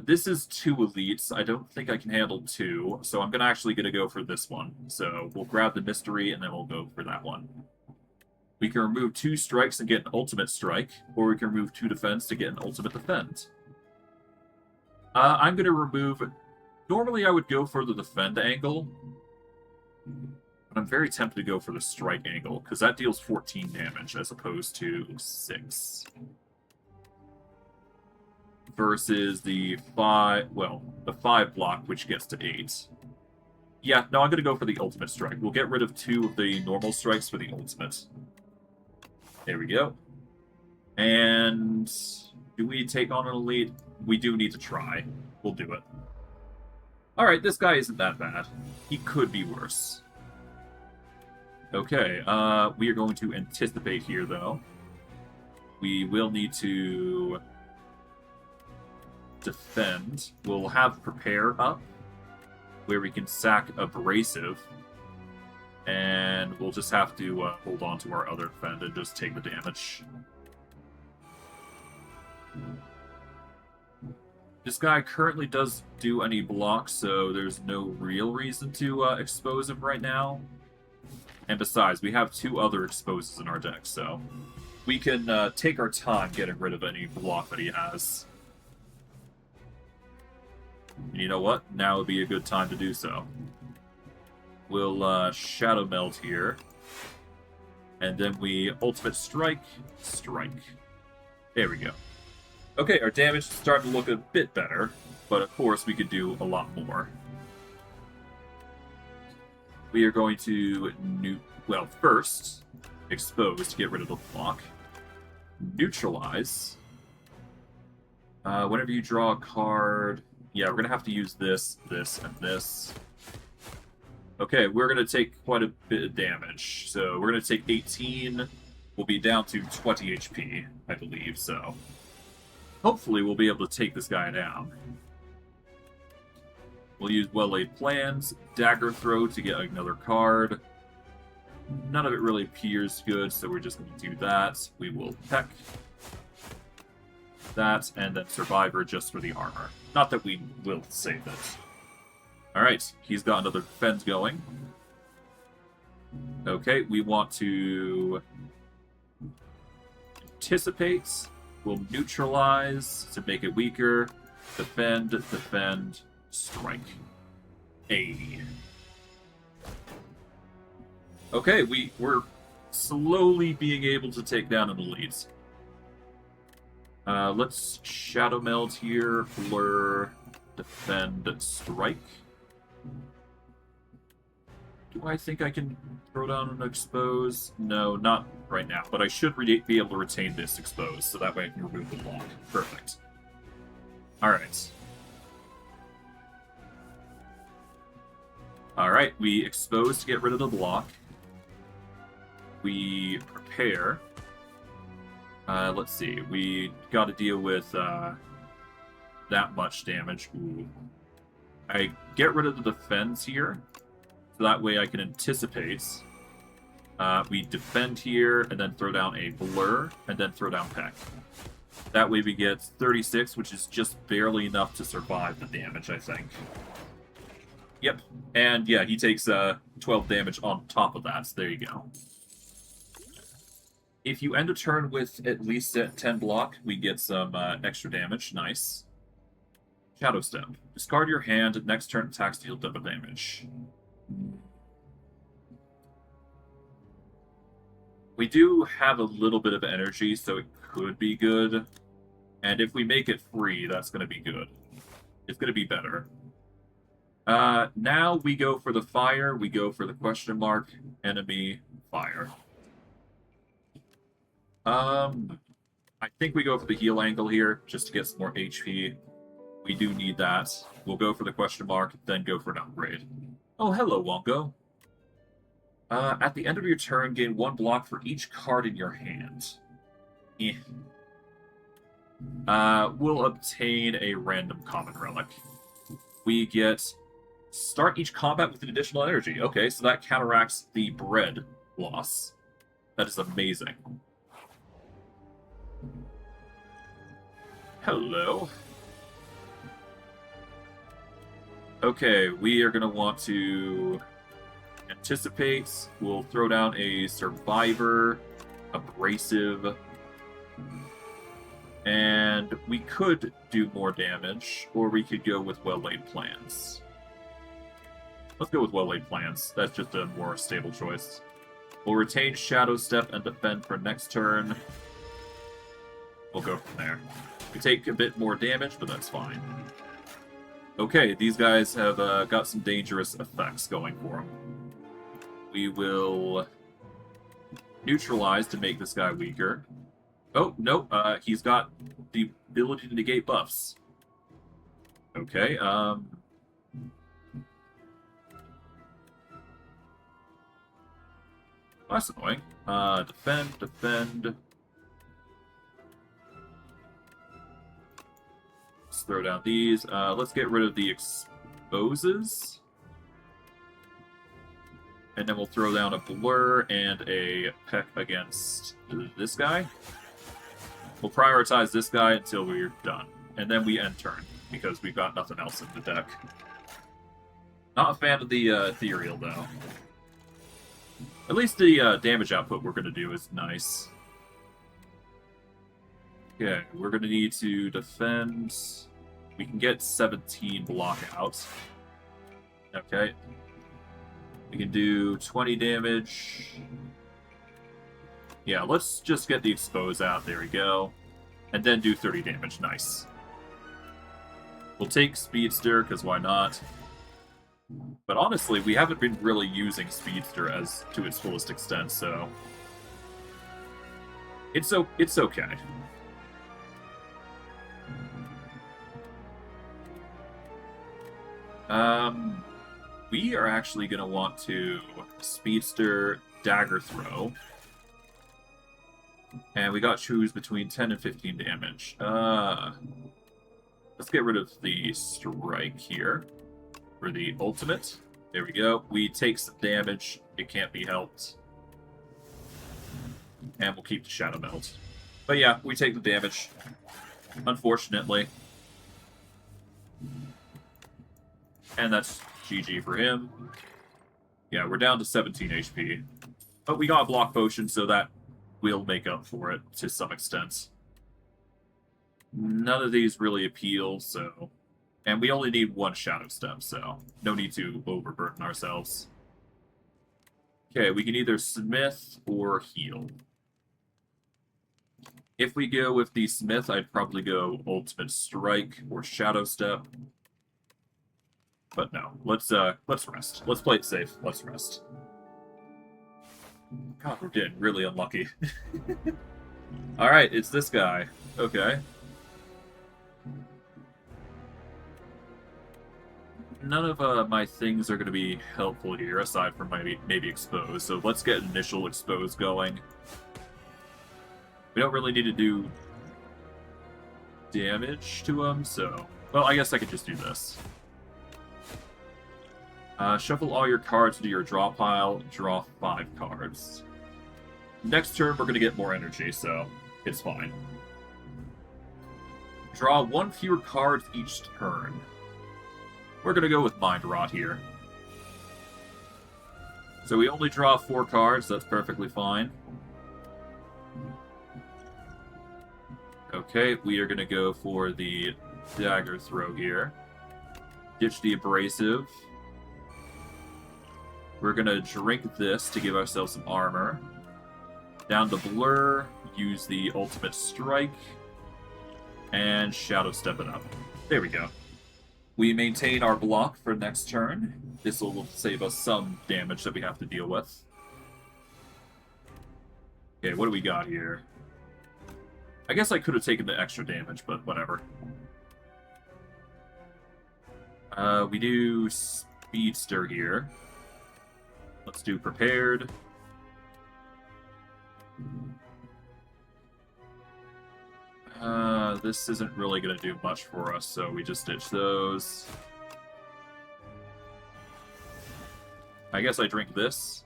this is 2 elites. I don't think I can handle 2, so I'm actually going to go for this one. So we'll grab the Mystery, and then we'll go for that one. We can remove 2 strikes and get an ultimate strike, or we can remove 2 defense to get an ultimate defend. I'm going to remove... Normally I would go for the defend angle, but I'm very tempted to go for the strike angle, because that deals 14 damage as opposed to 6. Versus the 5, well, the 5 block, which gets to 8. Yeah, no, I'm going to go for the ultimate strike. We'll get rid of 2 of the normal strikes for the ultimate. There we go. And do we take on an elite? We do need to try. We'll do it. Alright, this guy isn't that bad. He could be worse. Okay, we are going to anticipate here, though. We will need to defend. We'll have Prepare up, where we can sack Abrasive, and we'll just have to hold on to our other defend and just take the damage. This guy currently does do any blocks, so there's no real reason to expose him right now. And besides, we have 2 other exposes in our deck, so we can take our time getting rid of any block that he has. And you know what? Now would be a good time to do so. We'll Shadow Meld here. And then we Ultimate Strike, Strike. There we go. Okay, our damage is starting to look a bit better, but of course we could do a lot more. We are going to, first, expose to get rid of the block. Neutralize. Whenever you draw a card, Yeah, we're going to have to use this, this, and this. Okay, we're going to take quite a bit of damage. So we're going to take 18. We'll be down to 20 HP, I believe, so... Hopefully we'll be able to take this guy down. We'll use Well-Laid Plans, Dagger Throw to get another card. None of it really appears good, so we're just going to do that. We will Peck. That, and then Survivor just for the armor. Not that we will save it. Alright, he's got another defense going. Okay, we want to anticipate. We'll neutralize to make it weaker. Defend, defend, strike. A. Okay, we're slowly being able to take down an elite. Let's Shadow Meld here. Blur, defend, strike. Do I think I can throw down an expose? No, not right now, but I should be able to retain this expose, so that way I can remove the block. Perfect. Alright. Alright, we expose to get rid of the block. We prepare. Let's see, we got to deal with that much damage. Ooh. I get rid of the defense here, so that way I can anticipate. We defend here, and then throw down a blur, and then throw down Peck. That way we get 36, which is just barely enough to survive the damage, I think. Yep, and yeah, he takes 12 damage on top of that, so there you go. If you end a turn with at least 10 block, we get some extra damage. Nice. Shadow Step. Discard your hand. Next turn attacks deal double damage. We do have a little bit of energy, so it could be good. And if we make it free, that's going to be good. It's going to be better. Now we go for the fire. We go for the question mark. Enemy fire. I think we go for the heal angle here, just to get some more HP. We do need that. We'll go for the question mark, then go for an upgrade. Oh, hello, Wongo. At the end of your turn, gain 1 block for each card in your hand. Eh. We'll obtain a random common relic. We get... Start each combat with an additional energy. Okay, so that counteracts the bread loss. That is amazing. Hello. Okay, we are going to want to anticipate. We'll throw down a Survivor, Abrasive, and we could do more damage, or we could go with Well-Laid Plans. Let's go with Well-Laid Plans. That's just a more stable choice. We'll retain Shadow Step and defend for next turn. We'll go from there. We take a bit more damage, but that's fine. Okay, these guys have got some dangerous effects going for them. We will neutralize to make this guy weaker. Oh, no, he's got the ability to negate buffs. Okay, that's annoying. Defend, defend. Let's throw down these. Let's get rid of the exposes. And then we'll throw down a blur and a peck against this guy. We'll prioritize this guy until we're done. And then we end turn, because we've got nothing else in the deck. Not a fan of the Ethereal, though. At least the damage output we're going to do is nice. Okay, we're going to need to defend. We can get 17 block out. Okay. We can do 20 damage. Yeah, let's just get the expose out. There we go. And then do 30 damage. Nice. We'll take Speedster, because why not? But honestly, we haven't been really using Speedster as to its fullest extent, so... It's okay. We are actually going to want to Speedster Dagger Throw. And we got to choose between 10 and 15 damage. Let's get rid of the Strike here for the ultimate. There we go. We take some damage. It can't be helped. And we'll keep the Shadow Meld. But yeah, we take the damage. Unfortunately. And that's GG for him. Yeah, we're down to 17 HP. But we got a block potion, so that will make up for it to some extent. None of these really appeal, so... And we only need one Shadow Step, so no need to overburden ourselves. Okay, we can either Smith or Heal. If we go with the Smith, I'd probably go Ultimate Strike or Shadow Step. But no, let's rest. Let's play it safe. Let's rest. God, we're getting really unlucky. Alright, it's this guy. Okay. None of my things are going to be helpful here, aside from maybe Expose. So let's get initial Expose going. We don't really need to do damage to him, so... Well, I guess I could just do this. Shuffle all your cards into your draw pile, draw 5 cards. Next turn, we're going to get more energy, so it's fine. Draw 1 fewer cards each turn. We're going to go with Mind Rot here. So we only draw 4 cards, that's perfectly fine. Okay, we are going to go for the Dagger Throw here. Ditch the Abrasive. We're going to drink this to give ourselves some armor. Down to Blur, use the Ultimate Strike, and Shadow Step it up. There we go. We maintain our block for next turn. This will save us some damage that we have to deal with. Okay, what do we got here? I guess I could have taken the extra damage, but whatever. We do Speedster here. Let's do Prepared. This isn't really going to do much for us, so we just ditch those. I guess I drink this.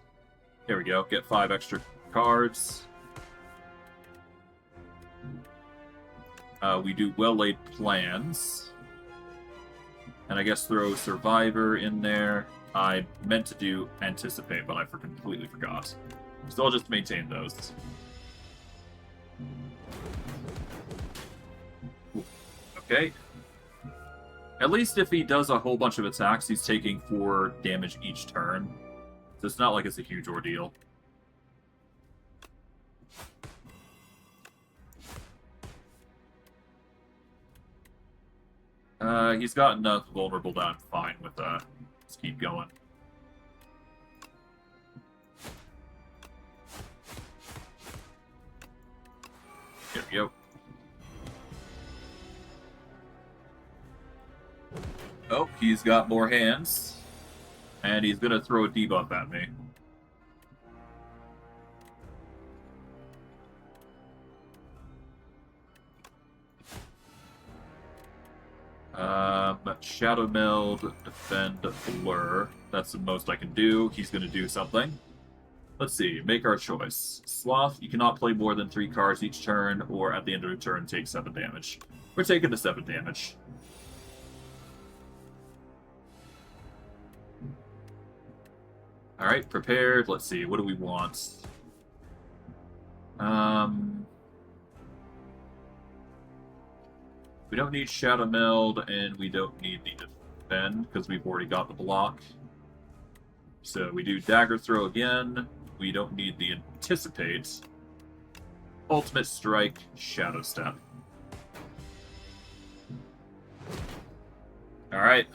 There we go. Get 5 extra cards. We do Well-Laid Plans. And I guess throw Survivor in there. I meant to do Anticipate, but I completely forgot. So I'll just maintain those. Okay. At least if he does a whole bunch of attacks, he's taking 4 damage each turn. So it's not like it's a huge ordeal. He's got enough vulnerable that I'm fine with that. Let's keep going. There we go. Oh, he's got more hands. And he's gonna throw a debuff at me. Shadow Meld, Defend, Blur. That's the most I can do. He's gonna do something. Let's see, make our choice. Sloth, you cannot play more than 3 cards each turn, or at the end of the turn, take 7 damage. We're taking the 7 damage. Alright, prepared. Let's see, what do we want? We don't need Shadow Meld, and we don't need the Defend, because we've already got the block. So we do Dagger Throw again. We don't need the Anticipate. Ultimate Strike, Shadow Step. Alright.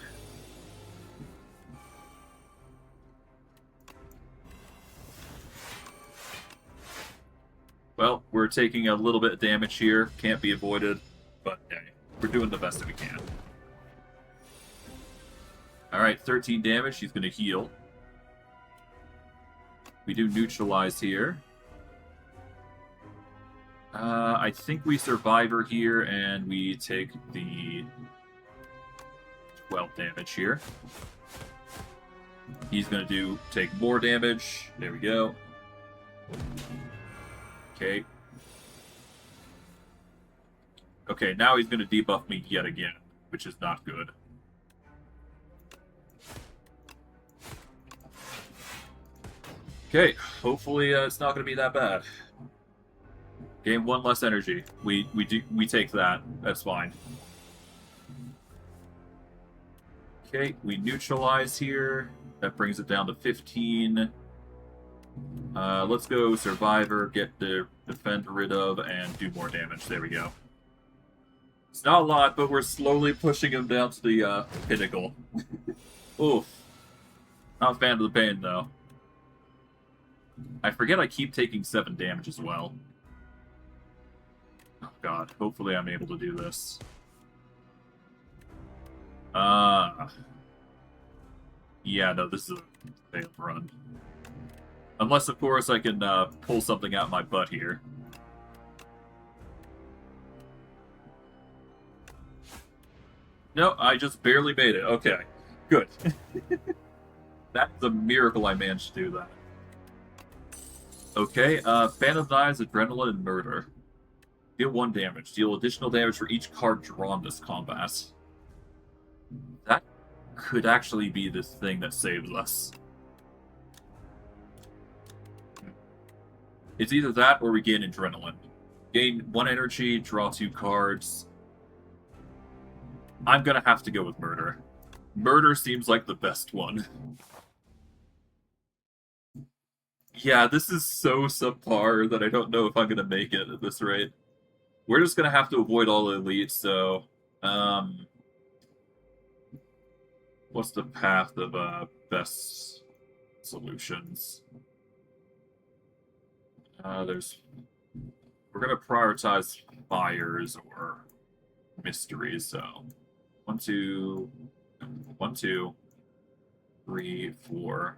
Well, we're taking a little bit of damage here. Can't be avoided, but hey, we're doing the best that we can. Alright, 13 damage. She's going to heal. We do neutralize here. I think we survive her here, and we take the 12 damage here. He's going to take more damage. There we go. Okay. Okay, now he's going to debuff me yet again, which is not good. Okay, hopefully it's not going to be that bad. Gain 1 less energy. We take that. That's fine. Okay, we neutralize here. That brings it down to 15. Let's go Survivor, get the defend rid of, and do more damage. There we go. It's not a lot, but we're slowly pushing him down to the pinnacle. Oof. Not a fan of the pain, though. I forget I keep taking 7 damage as well. Oh god, hopefully I'm able to do this. Yeah, no, this is a failed run. Unless, of course, I can pull something out my butt here. No, I just barely made it. Okay, good. That's a miracle I managed to do that. Okay, Fan of Knives, Adrenaline, and Murder. Deal 1 damage. Deal additional damage for each card drawn this combat. That could actually be the thing that saves us. It's either that or we gain Adrenaline. Gain 1 energy, draw 2 cards. I'm gonna have to go with Murder. Murder seems like the best one. Yeah, this is so subpar that I don't know if I'm gonna make it at this rate. We're just gonna have to avoid all the elites, so... what's the path of best solutions? We're gonna prioritize fires or mysteries, so... 1, 2... 1, 2... 3, 4...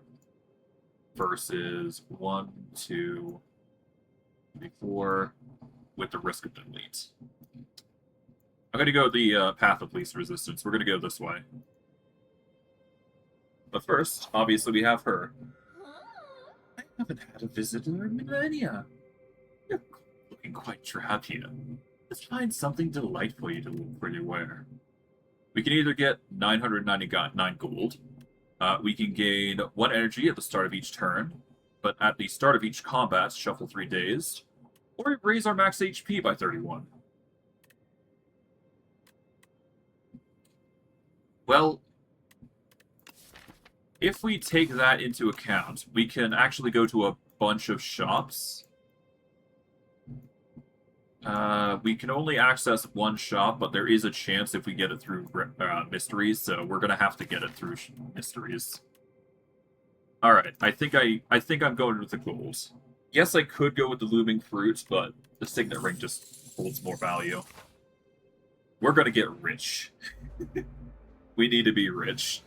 versus 1, 2, 3, 4, with the risk of delete. I'm going to go the path of least resistance. We're going to go this way. But first, obviously, we have her. I haven't had a visitor in millennia. You're looking quite drab here. Let's find something delightful for you to wear. We can either get 999 gold. We can gain 1 energy at the start of each turn, but at the start of each combat, shuffle 3 dazed, or raise our max HP by 31. Well, if we take that into account, we can actually go to a bunch of shops. We can only access 1 shop, but there is a chance if we get it through mysteries, so we're gonna have to get it through mysteries. Alright, I think I'm going with the gold. Yes, I could go with the looming fruits, but the signet ring just holds more value. We're gonna get rich. We need to be rich.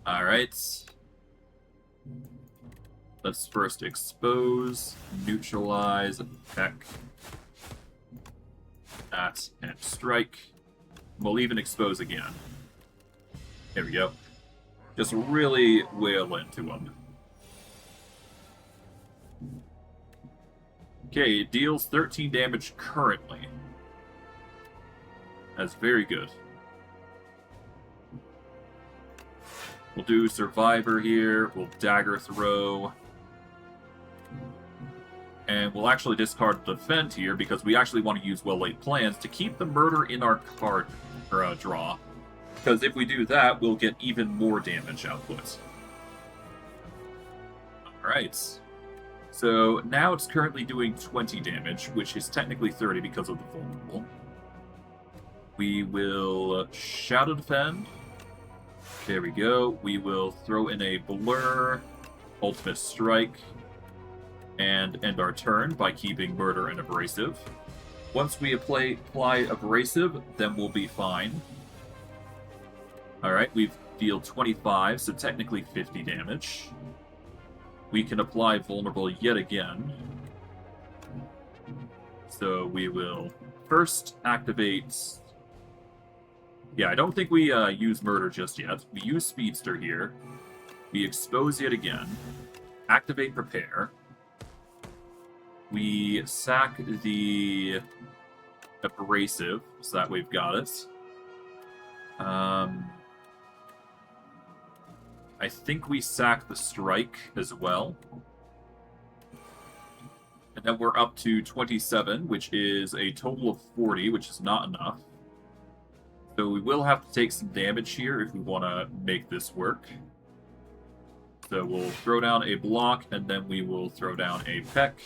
Alright. Let's first expose, neutralize, peck, that, and strike. We'll even expose again. Here we go. Just really wail into him. Okay, it deals 13 damage currently. That's very good. We'll do Survivor here. We'll Dagger Throw. And we'll actually discard Defend here because we actually want to use Well-Laid Plans to keep the Murder in our card or draw. Because if we do that, we'll get even more damage output. Alright. So now it's currently doing 20 damage, which is technically 30 because of the vulnerable. We will Shadow Defend. There we go. We will throw in a Blur, Ultimate Strike, and end our turn by keeping Murder and Abrasive. Once we apply Abrasive, then we'll be fine. Alright, we've dealt 25, so technically 50 damage. We can apply vulnerable yet again. So we will first activate... Yeah, I don't think we use Murder just yet. We use Speedster here. We expose yet again. Activate Prepare. We sack the Abrasive, so that we've got it. I think we sack the Strike as well. And then we're up to 27, which is a total of 40, which is not enough. So we will have to take some damage here if we want to make this work. So we'll throw down a block, and then we will throw down a Peck.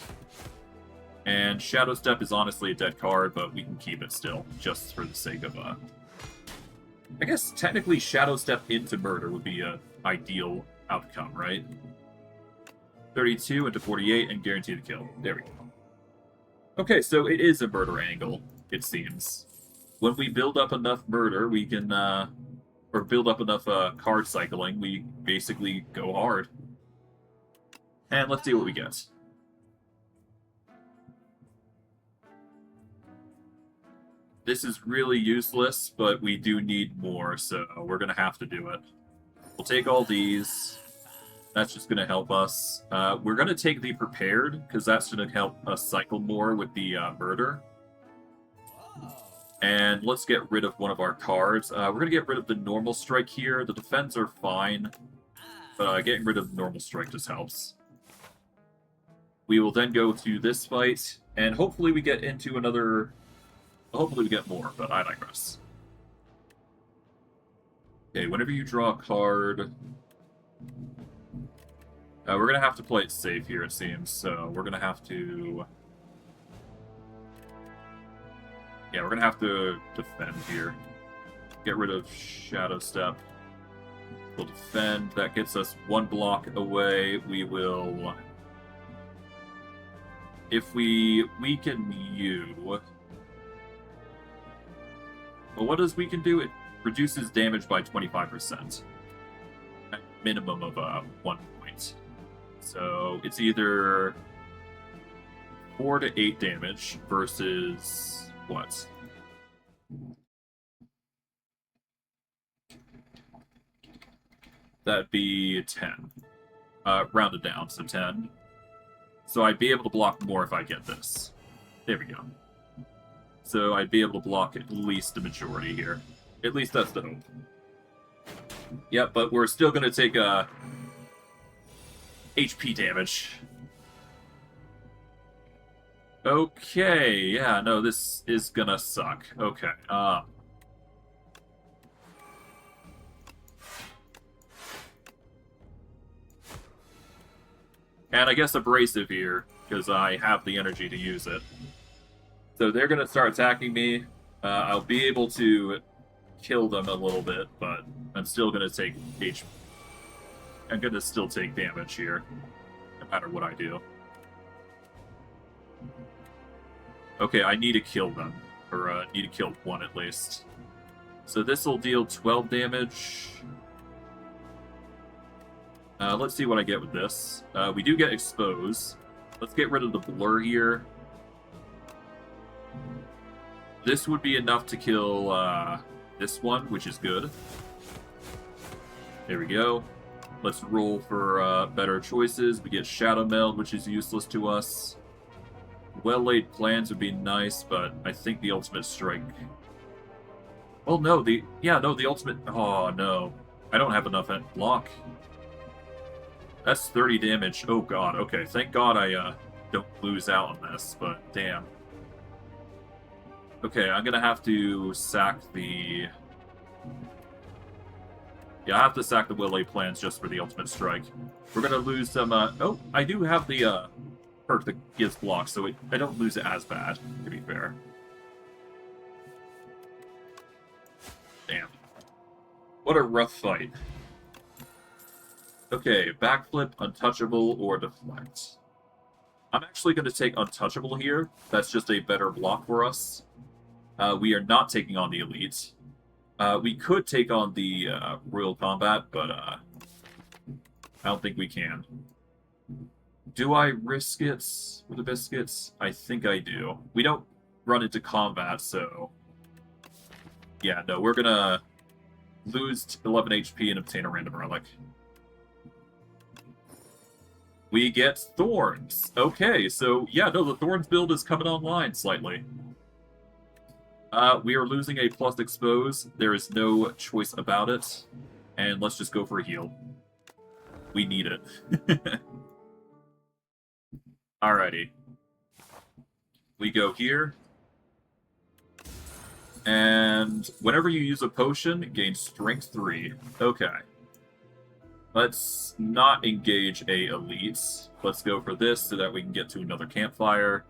And Shadow Step is honestly a dead card, but we can keep it still, just for the sake of... I guess technically Shadow Step into Murder would be an ideal outcome, right? 32 into 48 and guarantee the kill. There we go. Okay, so it is a murder angle, it seems. When we build up enough murder, we can, or build up enough card cycling, we basically go hard. And let's see what we get. This is really useless, but we do need more, so we're going to have to do it. We'll take all these. That's just going to help us. We're going to take the Prepared, because that's going to help us cycle more with the Murder. And let's get rid of one of our cards. We're going to get rid of the Normal Strike here. The defense are fine, but getting rid of the Normal Strike just helps. We will then go to this fight, and hopefully we get into another... Hopefully we get more, but I digress. Okay, whenever you draw a card... we're going to have to play it safe here, it seems, so we're going to have to... Yeah, we're going to have to defend here. Get rid of Shadow Step. We'll defend. That gets us one block away. We will... If we weaken you... Well, what does weaken do? It reduces damage by 25%. At minimum of 1 point. So it's either 4 to 8 damage versus what? That'd be 10. Rounded down, so 10. So I'd be able to block more if I get this. There we go. So I'd be able to block at least the majority here. At least that's the hope. Yep, but we're still going to take HP damage. Okay, yeah, no, this is gonna suck. Okay, and I guess Abrasive here, because I have the energy to use it. So they're gonna start attacking me. I'll be able to kill them a little bit, but I'm still gonna take HP. I'm gonna still take damage here, no matter what I do. Okay, I need to kill them. Or, need to kill one at least. So this will deal 12 damage. Let's see what I get with this. We do get Expose. Let's get rid of the Blur here. This would be enough to kill, this one, which is good. There we go. Let's roll for, better choices. We get Shadow Meld, which is useless to us. Well-laid plans would be nice, but I think the Ultimate Strike... Well, no, the Ultimate... Oh, no. I don't have enough block. That's 30 damage. Oh, God. Okay, thank God I don't lose out on this, but damn. Okay, I'm gonna have to sack the... Yeah, I have to sack the well-laid plans just for the Ultimate Strike. We're gonna lose some... Oh, I do have the... perk that gives blocks, so I don't lose it as bad, to be fair. Damn. What a rough fight. Okay, backflip, untouchable, or deflect. I'm actually going to take untouchable here. That's just a better block for us. We are not taking on the elite. We could take on the Royal Combat, but I don't think we can. Do I risk it with the biscuits? I think I do. We don't run into combat, so... Yeah, no, we're gonna lose 11 HP and obtain a random relic. We get Thorns. Okay, so yeah, no, the Thorns build is coming online slightly. We are losing a plus expose. There is no choice about it. And let's just go for a heal. We need it. Alrighty. We go here. And whenever you use a potion, gain strength 3. Okay. Let's not engage a elite. Let's go for this so that we can get to another campfire.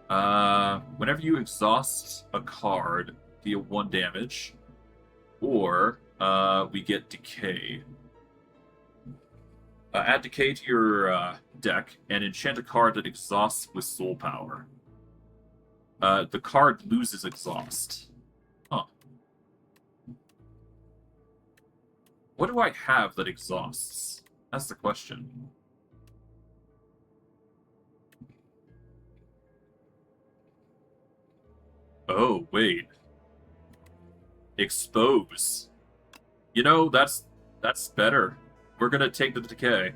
Whenever you exhaust a card, deal 1 damage. Or, we get Decay. Add Decay to your deck and enchant a card that exhausts with soul power. The card loses exhaust. Huh. What do I have that exhausts? That's the question. Oh, wait. Expose. You know, that's better. We're gonna take the Decay.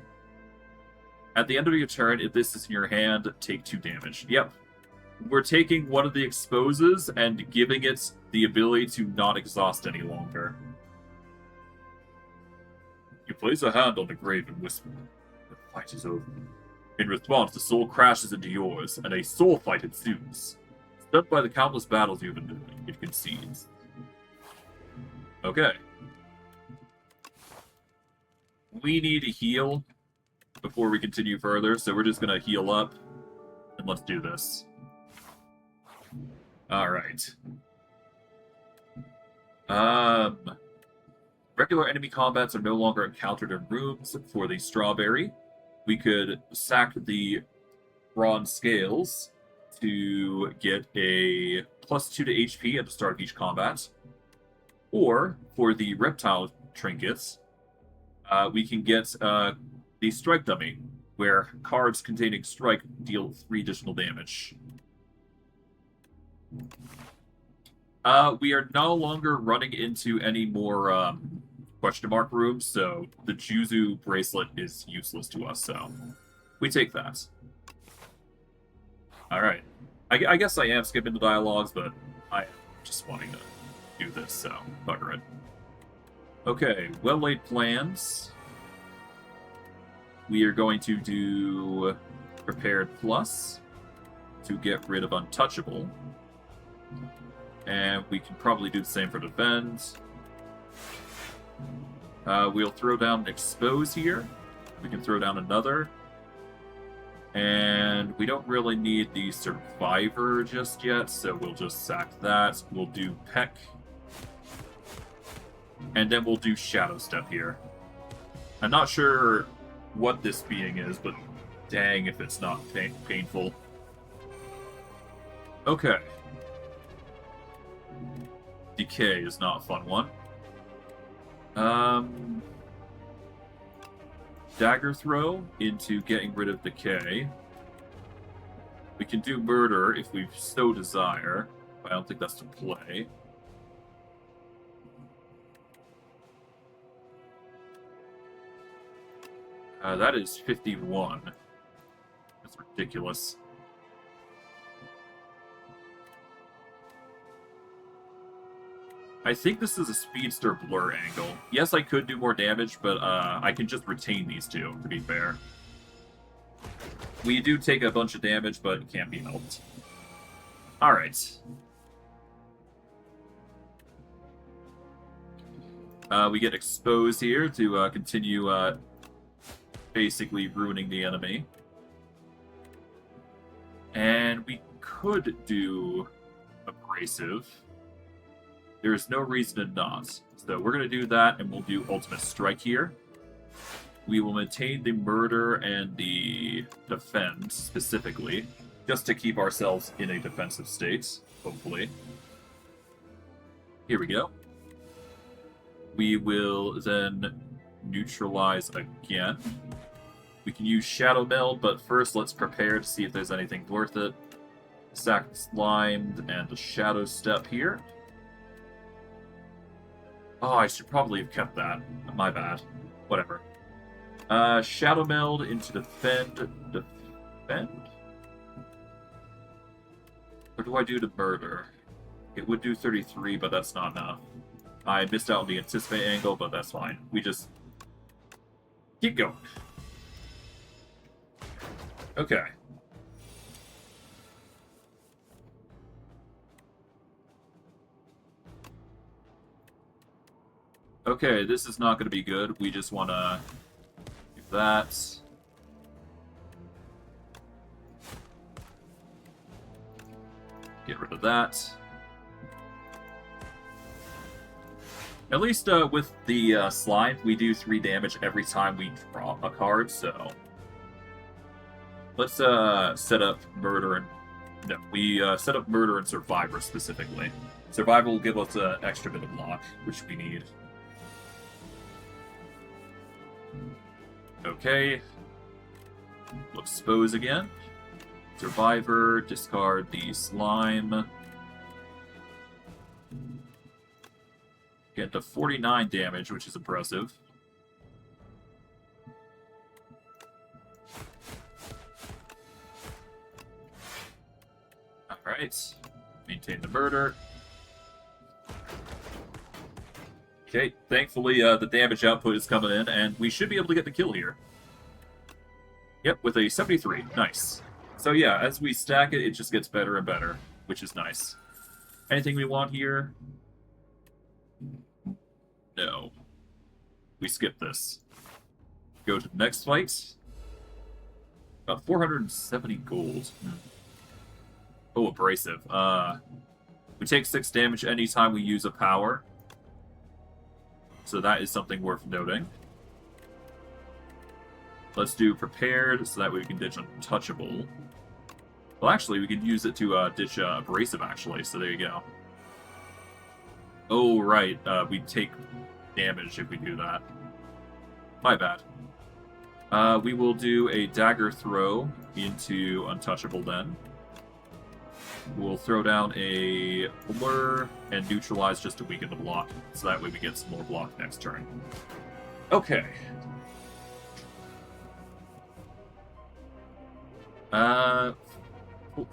At the end of your turn, if this is in your hand, take 2 damage. Yep. We're taking one of the exposes and giving it the ability to not exhaust any longer. You place a hand on the grave and whisper, "The fight is over." In response, the soul crashes into yours, and a soul fight ensues. Stunned by the countless battles you've been doing, it concedes. Okay. We need to heal before we continue further, so we're just gonna heal up, and let's do this. Alright. Regular enemy combats are no longer encountered in rooms for the strawberry. We could sack the bronze scales to get a +2 to HP at the start of each combat. Or, for the reptile trinkets, we can get the strike dummy, where cards containing strike deal 3 additional damage. We are no longer running into any more question mark rooms, so the Juzu bracelet is useless to us, so we take that. Alright. I guess I am skipping the dialogues, but I am just wanting to do this, so bugger it. Okay, well-laid plans. We are going to do Prepared Plus to get rid of Untouchable. And we can probably do the same for Defend. We'll throw down an Expose here. We can throw down another. And we don't really need the Survivor just yet, so we'll just sack that. We'll do Peck. And then we'll do Shadow Step here. I'm not sure what this being is, but dang if it's not painful. Okay. Decay is not a fun one. Dagger Throw into getting rid of Decay. We can do Murder if we so desire. I don't think that's to play. That is 51. That's ridiculous. I think this is a Speedster Blur angle. Yes, I could do more damage, but I can just retain these two, to be fair. We do take a bunch of damage, but it can't be helped. Alright. We get Exposed here to continue basically ruining the enemy. And we could do Abrasive. There is no reason to not. So we're going to do that, and we'll do Ultimate Strike here. We will maintain the Murder and the Defend, specifically, just to keep ourselves in a defensive state, hopefully. Here we go. We will then neutralize again. We can use Shadow Meld, but first let's prepare to see if there's anything worth it. Sack Slimed and a Shadow Step here. Oh, I should probably have kept that. My bad. Whatever. Shadow Meld into Defend. Defend? What do I do to Murder? It would do 33, but that's not enough. I missed out on the Anticipate angle, but that's fine. We just keep going. Okay. Okay, this is not going to be good. We just want to do that. Get rid of that. At least with the slime, we do 3 damage every time we draw a card, so... Let's set up Murder and... No, we set up Murder and Survivor specifically. Survivor will give us an extra bit of block, which we need. Okay. We'll expose again. Survivor, discard the slime. Get to 49 damage, which is impressive. Alright. Maintain the murder. Okay, thankfully the damage output is coming in, and we should be able to get the kill here. Yep, with a 73. Nice. So yeah, as we stack it, it just gets better and better, which is nice. Anything we want here? No. We skip this. Go to the next fight. About 470 gold. Oh, abrasive. We take 6 damage anytime we use a power. So that is something worth noting. Let's do prepared, so that way we can ditch untouchable. Well, actually, we can use it to ditch abrasive, actually, so there you go. Oh, right, we take damage if we do that. My bad. We will do a dagger throw into untouchable then. We'll throw down a blur and neutralize just to weaken the block, so that way we get some more block next turn. Okay.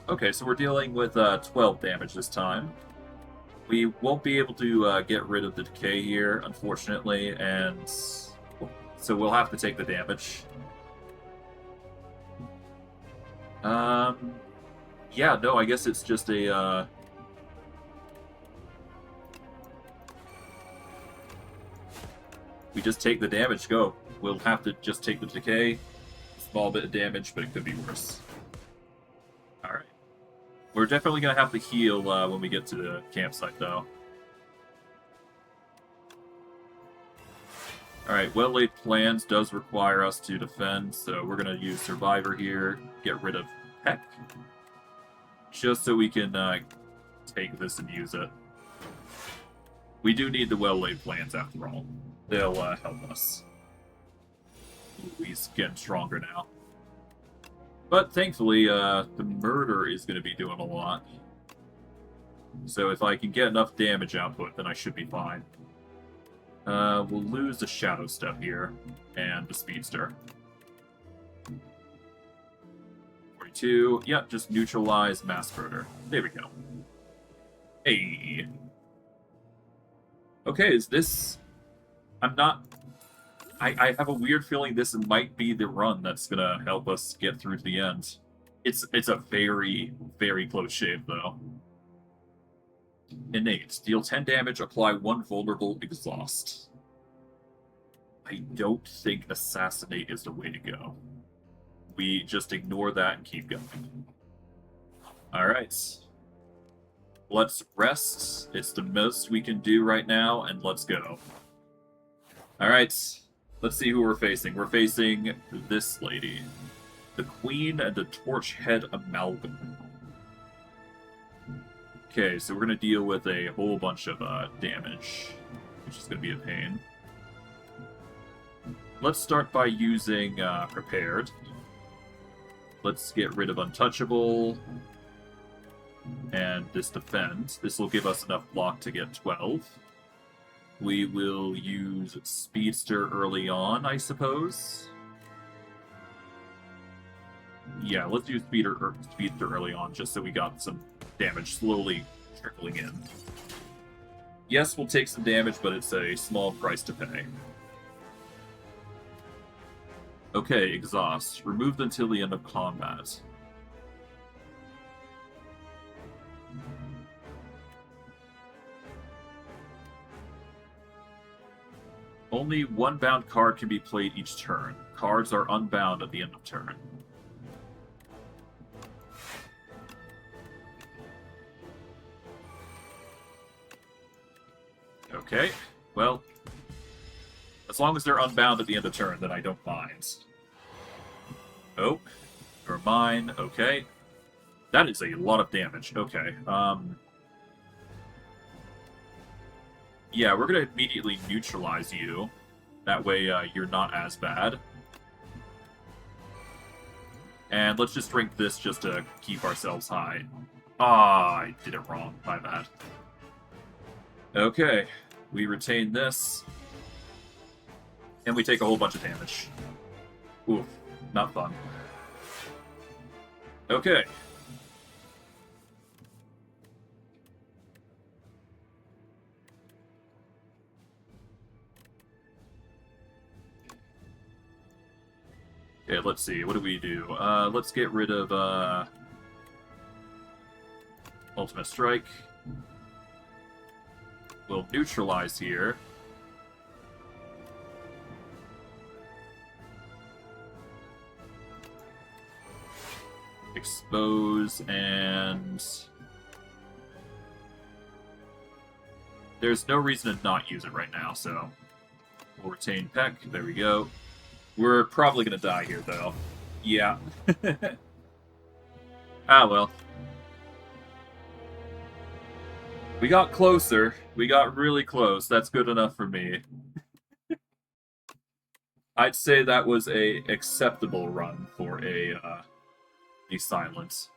Okay, so we're dealing with 12 damage this time. We won't be able to get rid of the decay here, unfortunately, and so we'll have to take the damage. Yeah, no, I guess it's just a, we just take the damage, go. We'll have to just take the decay. Small bit of damage, but it could be worse. Alright. We're definitely going to have to heal when we get to the campsite, though. Alright, well-laid plans does require us to defend, so we're going to use Survivor here, get rid of Heck. Just so we can take this and use it. We do need the well-laid plans after all. They'll help us. Ooh, he's getting stronger now. But thankfully, the murder is going to be doing a lot. So if I can get enough damage output, then I should be fine. We'll lose the Shadow Step here, and the Speedster. 42. Yep, just neutralize Mass Murder. There we go. Hey. Okay, is this... I'm not... I have a weird feeling this might be the run that's gonna help us get through to the end. It's a very, very close shave, though. Innate. Deal 10 damage, apply 1 vulnerable, exhaust. I don't think Assassinate is the way to go. We just ignore that and keep going. Alright. Let's rest. It's the most we can do right now, and let's go. Alright. Let's see who we're facing. We're facing this lady. The Queen and the Torch Head Amalgam. Okay, so we're going to deal with a whole bunch of damage, which is going to be a pain. Let's start by using Prepared. Let's get rid of Untouchable and this Defend. This will give us enough block to get 12. We will use Speedster early on, I suppose. Yeah, let's use Speedster early on, just so we got some damage slowly trickling in. Yes, we'll take some damage, but it's a small price to pay. Okay, Exhaust. Removed until the end of combat. Only one bound card can be played each turn. Cards are unbound at the end of turn. Okay, well, as long as they're unbound at the end of turn, then I don't mind. Oh, you're mine. Okay. That is a lot of damage. Okay. Yeah, we're going to immediately neutralize you. That way you're not as bad. And let's just drink this just to keep ourselves high. Ah, I did it wrong. My bad. Okay. We retain this. And we take a whole bunch of damage. Oof. Not fun. Okay. Okay, let's see. What do we do? Let's get rid of Ultimate Strike. We'll neutralize here. Expose, and there's no reason to not use it right now, so we'll retain Peck. There we go. We're probably going to die here, though. Yeah. Ah, well. We got closer. We got really close. That's good enough for me. I'd say that was a acceptable run for a silence.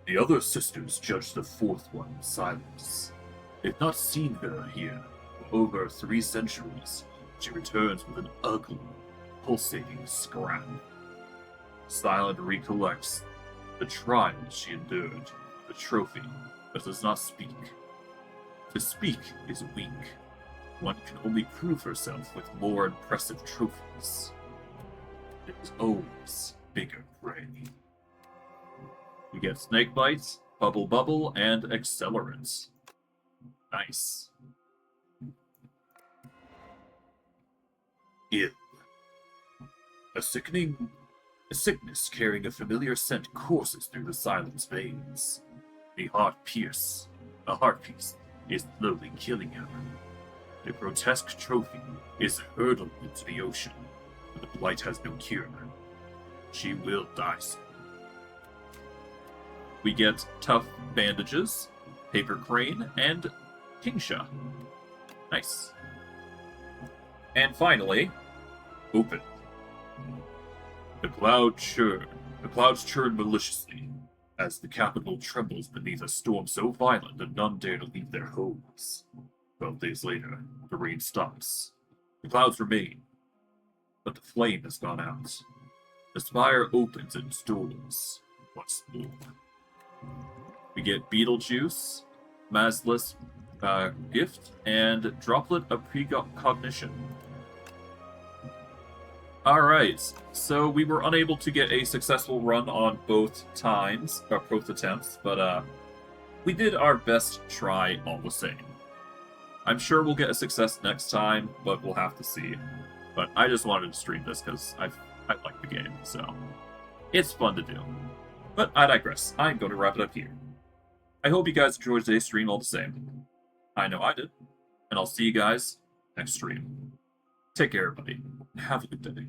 The other sisters judged the fourth one silence. They've not seen her here for over 3 centuries. She returns with an ugly, pulsating scrap. Silent recollects the trials she endured, the trophy, but does not speak. To speak is weak. One can only prove herself with more impressive trophies. There's always bigger prey. We get Snake Bite, Bubble Bubble, and Accelerant. Nice. Ill. A sickness carrying a familiar scent courses through the silence veins. A heartpiece is slowly killing her. The grotesque trophy is hurtling into the ocean, but the blight has no cure. She will die soon. We get Tough Bandages, Paper Crane, and Kingsha. Nice. And finally, Open. The clouds churn maliciously, as the capital trembles beneath a storm so violent that none dare to leave their homes. 12 days later, the rain stops. The clouds remain, but the flame has gone out. The spire opens its doors once more. We get Beetlejuice, Mazless Gift, and Droplet of Precognition. Alright, so we were unable to get a successful run on both attempts, but we did our best try all the same. I'm sure we'll get a success next time, but we'll have to see. But I just wanted to stream this because I like the game, so it's fun to do. But I digress. I'm going to wrap it up here. I hope you guys enjoyed today's stream all the same. I know I did. And I'll see you guys next stream. Take care, everybody. Have a good day.